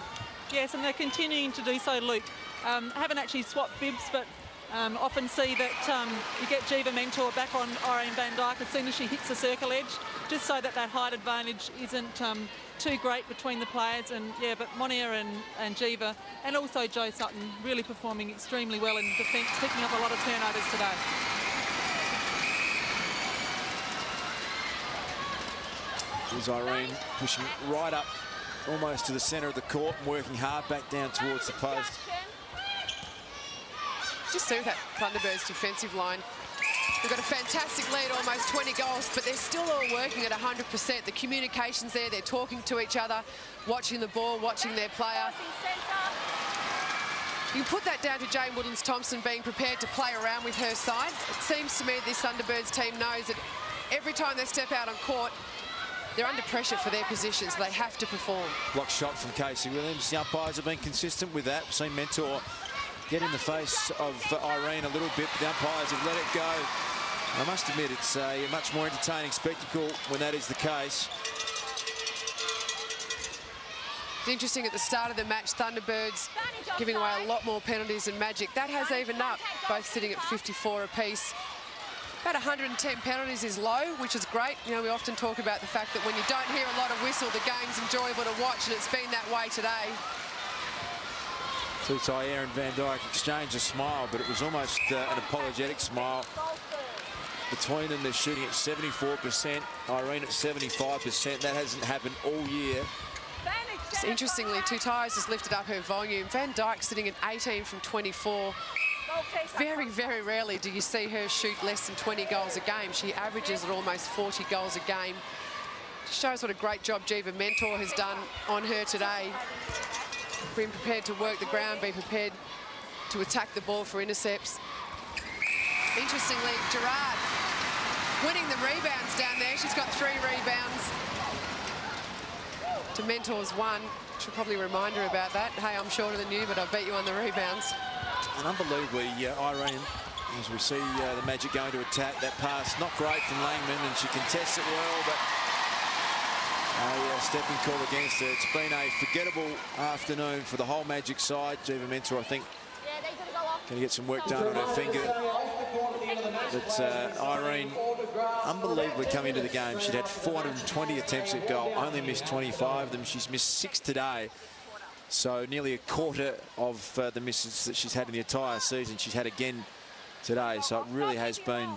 Yes, and they're continuing to do so, Luke. Haven't actually swapped bibs, but often see that you get Jiva Mentor back on Irene Van Dyke as soon as she hits the circle edge, just so that height advantage isn't too great between the players. And yeah, but Monia and Jiva, and also Jo Sutton, really performing extremely well in defence, picking up a lot of turnovers today. Here's Irene pushing right up almost to the centre of the court and working hard back down towards the post. Just see that Thunderbirds defensive line. They've got a fantastic lead, almost 20 goals, but they're still all working at 100%. The communication's there, they're talking to each other, watching the ball, watching their player. You can put that down to Jane Williams-Thompson being prepared to play around with her side. It seems to me this Thunderbirds team knows that every time they step out on court, they're under pressure for their positions. They have to perform. Block shot from Casey Williams. The umpires have been consistent with that. We've seen Mentor get in the face of Irene a little bit, but the umpires have let it go. I must admit, it's a much more entertaining spectacle when that is the case. It's interesting at the start of the match, Thunderbirds giving away a lot more penalties than Magic. That has evened up, both sitting at 54 apiece. About 110 penalties is low, which is great. You know, we often talk about the fact that when you don't hear a lot of whistle, the game's enjoyable to watch, and it's been that way today. Tutai and Van Dyke exchanged a smile, but it was almost an apologetic smile. Between them, they're shooting at 74%, Irene at 75%. That hasn't happened all year. Just interestingly, Tutai has just lifted up her volume. Van Dyke sitting at 18 from 24. Very, very rarely do you see her shoot less than 20 goals a game. She averages at almost 40 goals a game. Shows what a great job Jiva Mentor has done on her today. Being prepared to work the ground, being prepared to attack the ball for intercepts. Interestingly, Gerard winning the rebounds down there. She's got 3 rebounds. To Mentor's 1. Should probably remind her about that. Hey, I'm shorter than you, but I beat you on the rebounds. And unbelievably, Irene, as we see the Magic going to attack, that pass not great from Langman, and she contests it well, but a stepping call against her. It's been a forgettable afternoon for the whole Magic side. Jiva Mentor, I think, going to get some work done on her finger. But Irene, unbelievably coming into the game. She'd had 420 attempts at goal, only missed 25 of them. She's missed 6 today. So nearly a quarter of the misses that she's had in the entire season, she's had again today. So it really has been,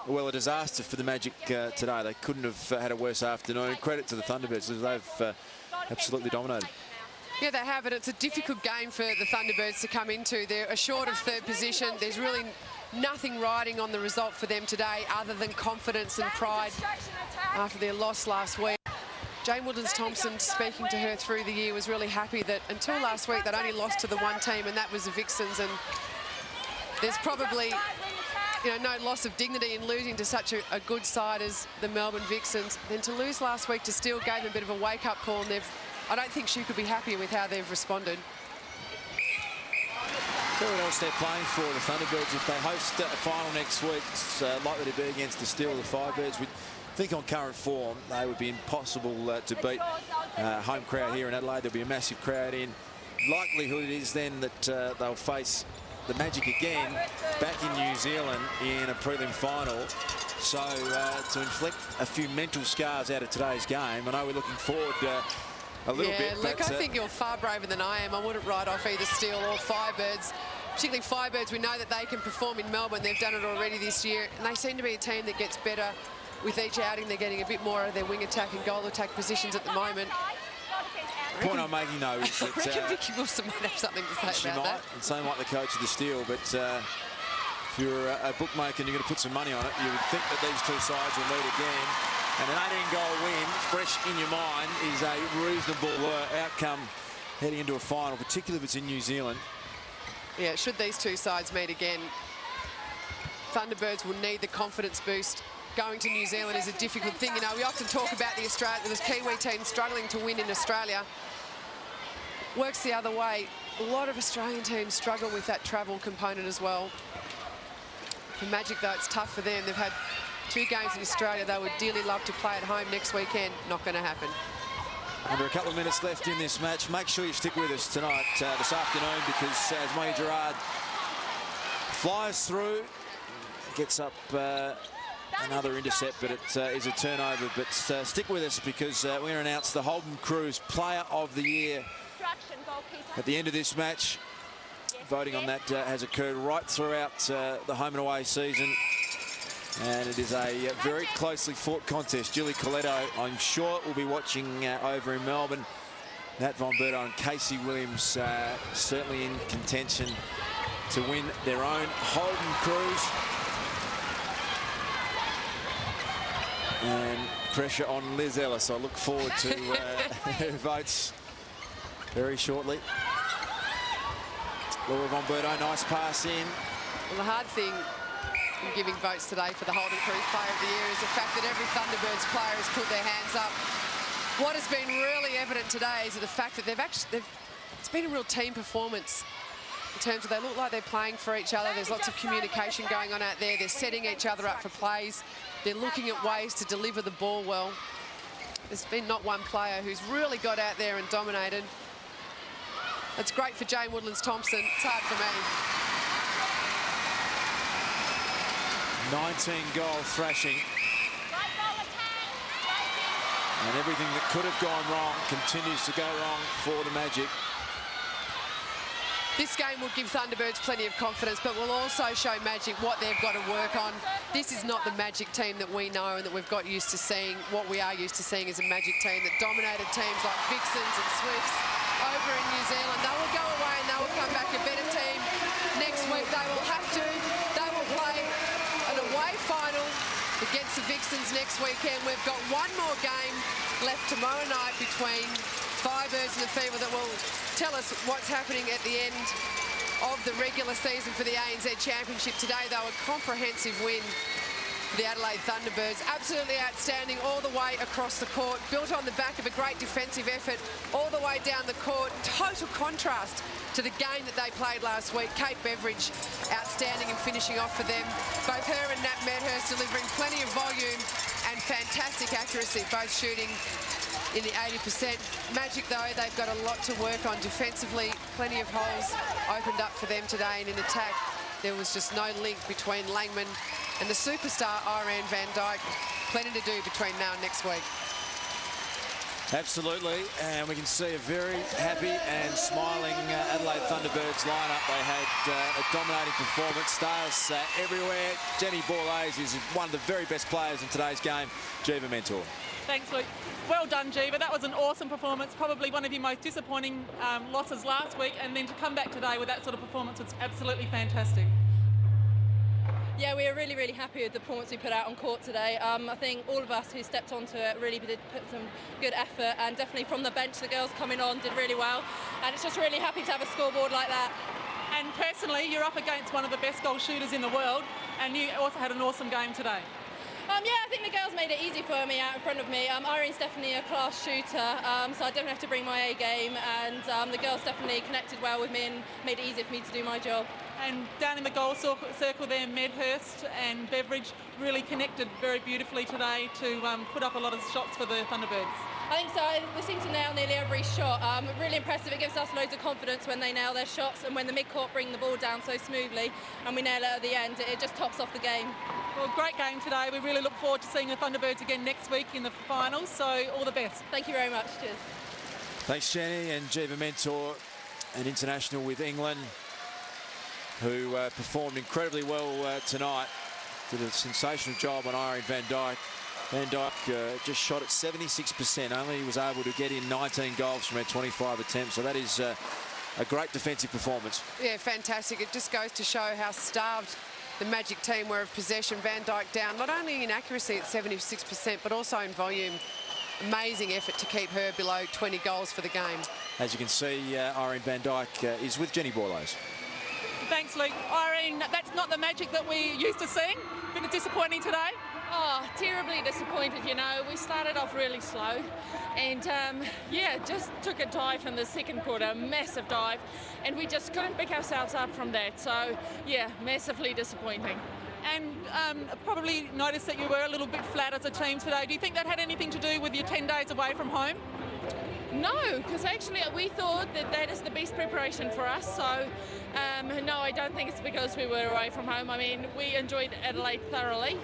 well, a disaster for the Magic today. They couldn't have had a worse afternoon. Credit to the Thunderbirds, as they've absolutely dominated. Yeah, they have, and it's a difficult game for the Thunderbirds to come into. They're assured of 3rd position. There's really nothing riding on the result for them today other than confidence and pride after their loss last week. Jane Woodlands-Thompson, speaking to her through the year, was really happy that until last week they'd only lost to the one team, and that was the Vixens. And there's probably, no loss of dignity in losing to such a good side as the Melbourne Vixens. Then to lose last week to Steele gave them a bit of a wake-up call, and I don't think she could be happier with how they've responded. So what else they're playing for, the Thunderbirds? If they host a final next week, it's likely to be against the Steele, the Firebirds. We think on current form, they would be impossible to beat. Home crowd here in Adelaide, there'll be a massive crowd in. Likelihood is then that they'll face the Magic again back in New Zealand in a prelim final. So to inflict a few mental scars out of today's game, I know we're looking forward a little bit. Look, I think you're far braver than I am. I wouldn't write off either Steele or Firebirds. Particularly Firebirds, we know that they can perform in Melbourne. They've done it already this year, and they seem to be a team that gets better with each outing. They're getting a bit more of their wing attack and goal attack positions at the moment. The point I'm making, though, is that Vicky Wilson might have something to say about that. And same like the coach of the Steele, but if you're a bookmaker and you're going to put some money on it, you would think that these two sides will meet again. And an 18-goal win, fresh in your mind, is a reasonable outcome heading into a final, particularly if it's in New Zealand. Yeah, should these two sides meet again, Thunderbirds will need the confidence boost. Going to New Zealand is a difficult thing. We often talk about the Kiwi team struggling to win in Australia. Works the other way. A lot of Australian teams struggle with that travel component as well. For Magic, though, it's tough for them. They've had 2 games in Australia. They would dearly love to play at home next weekend. Not going to happen. Under a couple of minutes left in this match. Make sure you stick with us tonight, this afternoon, because as Maya Gerard flies through, gets up another intercept, but it is a turnover. But stick with us, because we're going to announce the Holden Cruise Player of the Year at the end of this match. Voting on that has occurred right throughout the home and away season. And it is a very closely fought contest. Julie Coletto, I'm sure, will be watching over in Melbourne. Nat Von Berto and Casey Williams certainly in contention to win their own Holden Cruise. And pressure on Liz Ellis. I look forward to her votes very shortly. Laura Von Berto, nice pass in. Well, the hard thing in giving votes today for the Holden Cruise Player of the Year is the fact that every Thunderbirds player has put their hands up. What has been really evident today is the fact that it's been a real team performance. in terms of they look like they're playing for each other. There's lots of communication going on out there. They're setting each other up for plays. They're looking at ways to deliver the ball well. There's been not one player who's really got out there and dominated. That's great for Jane Woodlands-Thompson. It's hard for me. 19-goal thrashing. And everything that could have gone wrong continues to go wrong for the Magic. This game will give Thunderbirds plenty of confidence, but will also show Magic what they've got to work on. This is not the Magic team that we know and that we've got used to seeing. What we are used to seeing is a Magic team that dominated teams like Vixens and Swifts over in New Zealand. They will go away and they will come back a better team. Next week they will have to. They will play an away final against the Vixens next weekend. We've got one more game left tomorrow night between Firebirds and the Fever that will tell us what's happening at the end of the regular season for the ANZ Championship. Today, though, a comprehensive win for the Adelaide Thunderbirds. Absolutely outstanding all the way across the court, built on the back of a great defensive effort all the way down the court. Total contrast to the game that they played last week. Kate Beveridge, outstanding and finishing off for them. Both her and Nat Medhurst delivering plenty of volume and fantastic accuracy, both shooting in the 80%. Magic, though, they've got a lot to work on defensively. Plenty of holes opened up for them today, and in attack, there was just no link between Langman and the superstar Irene van Dijk. Plenty to do between now and next week. Absolutely, and we can see a very happy and smiling Adelaide Thunderbirds lineup. They had a dominating performance. Stars everywhere. Jenny Borlase is one of the very best players in today's game. Jiva Mentor. Thanks, Luke. Well done, Jiva. That was an awesome performance. Probably one of your most disappointing losses last week, and then to come back today with that sort of performance was absolutely fantastic. Yeah, we are really, really happy with the performance we put out on court today. I think all of us who stepped onto it really did put some good effort, and definitely from the bench, the girls coming on did really well. And it's just really happy to have a scoreboard like that. And personally, you're up against one of the best goal shooters in the world, and you also had an awesome game today. Yeah, I think the girls made it easy for me out in front of me. Irene's definitely a class shooter, so I definitely have to bring my A game, and the girls definitely connected well with me and made it easier for me to do my job. And down in the goal circle there, Medhurst and Beveridge really connected very beautifully today to put up a lot of shots for the Thunderbirds. I think so. They seem to nail nearly every shot. Really impressive. It gives us loads of confidence when they nail their shots, and when the mid-court bring the ball down so smoothly and we nail it at the end, it just tops off the game. Well, great game today. We really look forward to seeing the Thunderbirds again next week in the finals, so all the best. Thank you very much. Cheers. Thanks, Jenny. And Jiva Mentor, an international with England, who performed incredibly well tonight. Did a sensational job on Irene van Dijk. Van Dijk just shot at 76%. Only was able to get in 19 goals from her 25 attempts. So that is a great defensive performance. Yeah, fantastic. It just goes to show how starved the Magic team were of possession. Van Dijk down not only in accuracy at 76%, but also in volume. Amazing effort to keep her below 20 goals for the game. As you can see, Irene van Dijk is with Jenny Borlase. Thanks, Luke. Irene, that's not the Magic that we used to seeing. Been disappointing today. Oh, terribly disappointed, you know. We started off really slow and, yeah, just took a dive in the second quarter, a massive dive, and we just couldn't pick ourselves up from that. So, yeah, massively disappointing. And probably noticed that you were a little bit flat as a team today. Do you think that had anything to do with your 10 days away from home? No, because actually we thought that that is the best preparation for us. So, no, I don't think it's because we were away from home. I mean, we enjoyed Adelaide thoroughly,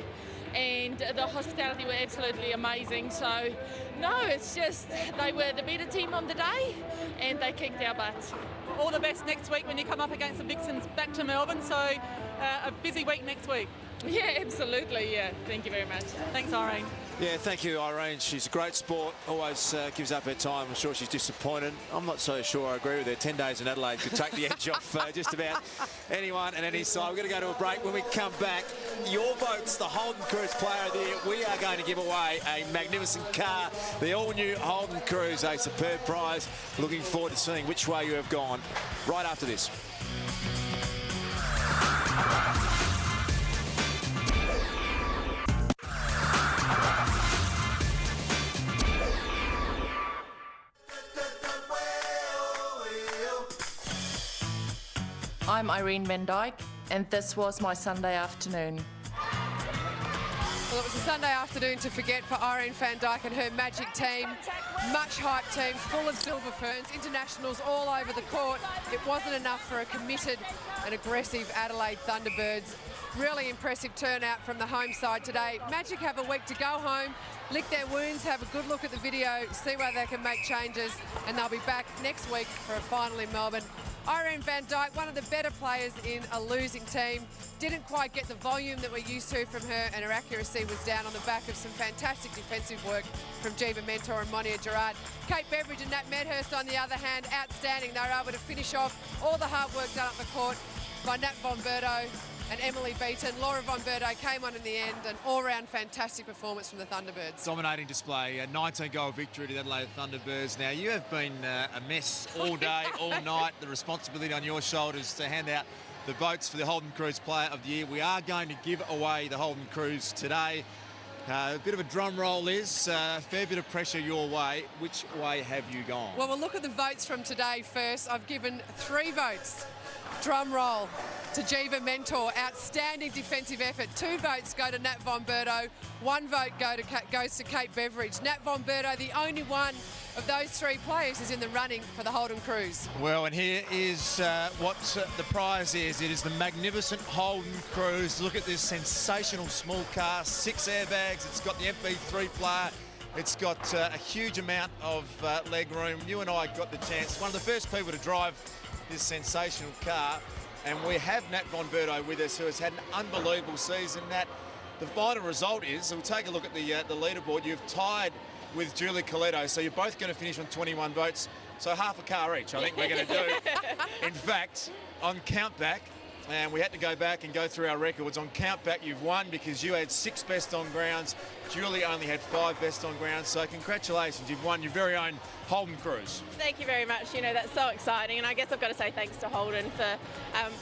and the hospitality were absolutely amazing. So, no, it's just they were the better team on the day, and they kicked our butts. All the best next week when you come up against the Vixens back to Melbourne. So, a busy week next week. Yeah, absolutely, yeah. Thank you very much. Thanks, Irene. Yeah, thank you, Irene. She's a great sport, always gives up her time. I'm sure she's disappointed. I'm not so sure I agree with her. 10 days in Adelaide could take the edge off just about anyone and any side. We're going to go to a break. When we come back, your votes, the Holden Cruise Player of the Year. We are going to give away a magnificent car, the all-new Holden Cruise, a superb prize. Looking forward to seeing which way you have gone right after this. I'm Irene Van Dyke, and this was my Sunday afternoon. Well, it was a Sunday afternoon to forget for Irene Van Dyke and her Magic team. Much hype team, full of silver ferns, internationals all over the court. It wasn't enough for a committed and aggressive Adelaide Thunderbirds. Really impressive turnout from the home side today. Magic have a week to go home, lick their wounds, have a good look at the video, see where they can make changes, and they'll be back next week for a final in Melbourne. Irene Van Dyke, one of the better players in a losing team, didn't quite get the volume that we're used to from her, and her accuracy was down on the back of some fantastic defensive work from Jiva Mentor and Monia Gerard. Kate Beveridge and Nat Medhurst, on the other hand, outstanding. They were able to finish off all the hard work done up the court by Nat Von Berto and Emily Beaton. Laura Von Berto came on in the end. An all-round fantastic performance from the Thunderbirds. Dominating display, a 19-goal victory to the Adelaide Thunderbirds. Now, you have been a mess all day, all night. The responsibility on your shoulders to hand out the votes for the Holden Cruise Player of the Year. We are going to give away the Holden Cruise today. A bit of a drum roll, Liz. A fair bit of pressure your way. Which way have you gone? Well, we'll look at the votes from today first. I've given 3 votes. Drum roll to Jiva Mentor, outstanding defensive effort. 2 votes go to Nat Von Berto, 1 vote goes to Kate Beveridge. Nat Von Berto, the only one of those 3 players, is in the running for the Holden Cruise. Well, and here is what the prize is. It is the magnificent Holden Cruise. Look at this sensational small car, 6 airbags. It's got the MP3 player. It's got a huge amount of leg room. You and I got the chance, one of the first people to drive this sensational car, and we have Nat Von Berto with us, who has had an unbelievable season. Nat, the final result is, we'll take a look at the leaderboard. You've tied with Julie Coletto, so you're both going to finish on 21 votes, so half a car each, I think we're going to do. In fact, on countback, and we had to go back and go through our records. On countback, you've won because you had 6 best on grounds. Julie only had 5 best on grounds, so congratulations, you've won your very own Holden Cruise. Thank you very much. You know, that's so exciting, and I guess I've got to say thanks to Holden for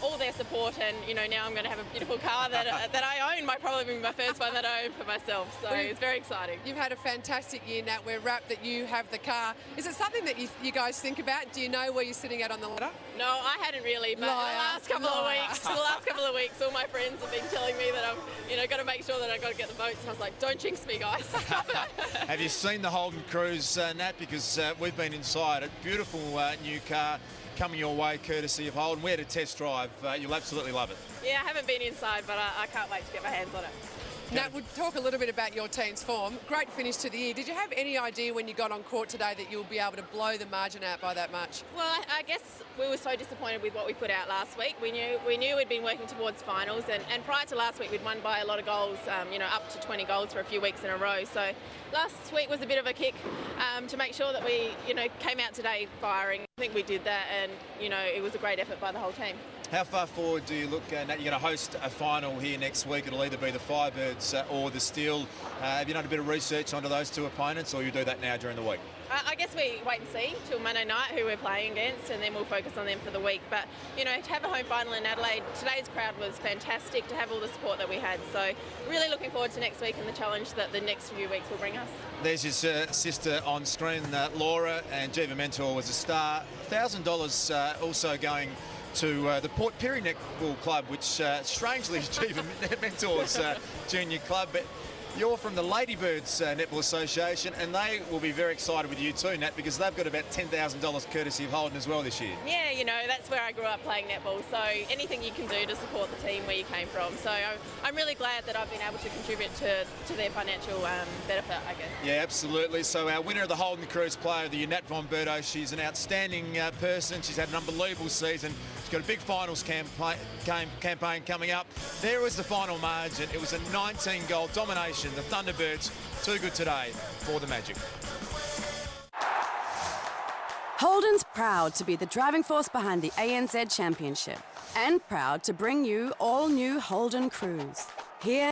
all their support, and you know, now I'm going to have a beautiful car that I own. Might probably be my first one that I own for myself, so it's very exciting. You've had a fantastic year, Nat. We're wrapped that you have the car. Is it something that you guys think about? Do you know where you're sitting at on the ladder? No, I hadn't really, but the last couple of weeks, all my friends have been telling me that I'm, got to make sure that I've got to get the votes, and I was like, don't jinx me, guys. Have you seen the Holden Cruise, Nat? Because we've been inside it. Beautiful new car coming your way courtesy of Holden. We had a test drive. You'll absolutely love it. Yeah, I haven't been inside, but I can't wait to get my hands on it. Nat, we'll talk a little bit about your team's form. Great finish to the year. Did you have any idea when you got on court today that you'll be able to blow the margin out by that much? Well, I guess we were so disappointed with what we put out last week. We knew we'd been working towards finals, and prior to last week we'd won by a lot of goals, up to 20 goals for a few weeks in a row. So last week was a bit of a kick to make sure that we, came out today firing. I think we did that, and, it was a great effort by the whole team. How far forward do you look, Nat? You're going to host a final here next week. It'll either be the Firebirds or the Steel. Have you done a bit of research onto those 2 opponents, or you do that now during the week? I guess we wait and see till Monday night who we're playing against, and then we'll focus on them for the week. But, to have a home final in Adelaide, today's crowd was fantastic, to have all the support that we had. So really looking forward to next week and the challenge that the next few weeks will bring us. There's your sister on screen, Laura, and Jiva Mentor was a star. $1,000 also going to the Port Pirie Netball Club, which strangely is Jiva Mentor's junior club. But you're from the Ladybirds Netball Association, and they will be very excited with you too, Nat, because they've got about $10,000 courtesy of Holden as well this year. Yeah, that's where I grew up playing netball, so anything you can do to support the team where you came from. So I'm really glad that I've been able to contribute to their financial benefit, I guess. Yeah, absolutely. So our winner of the Holden Cruise Player of the Year, Nat Von Berto, she's an outstanding person. She's had an unbelievable season. She's got a big finals campaign coming up. There was the final margin. It was a 19-goal domination. The Thunderbirds, too good today for the Magic. Holden's proud to be the driving force behind the ANZ Championship and proud to bring you all new Holden Cruise. Here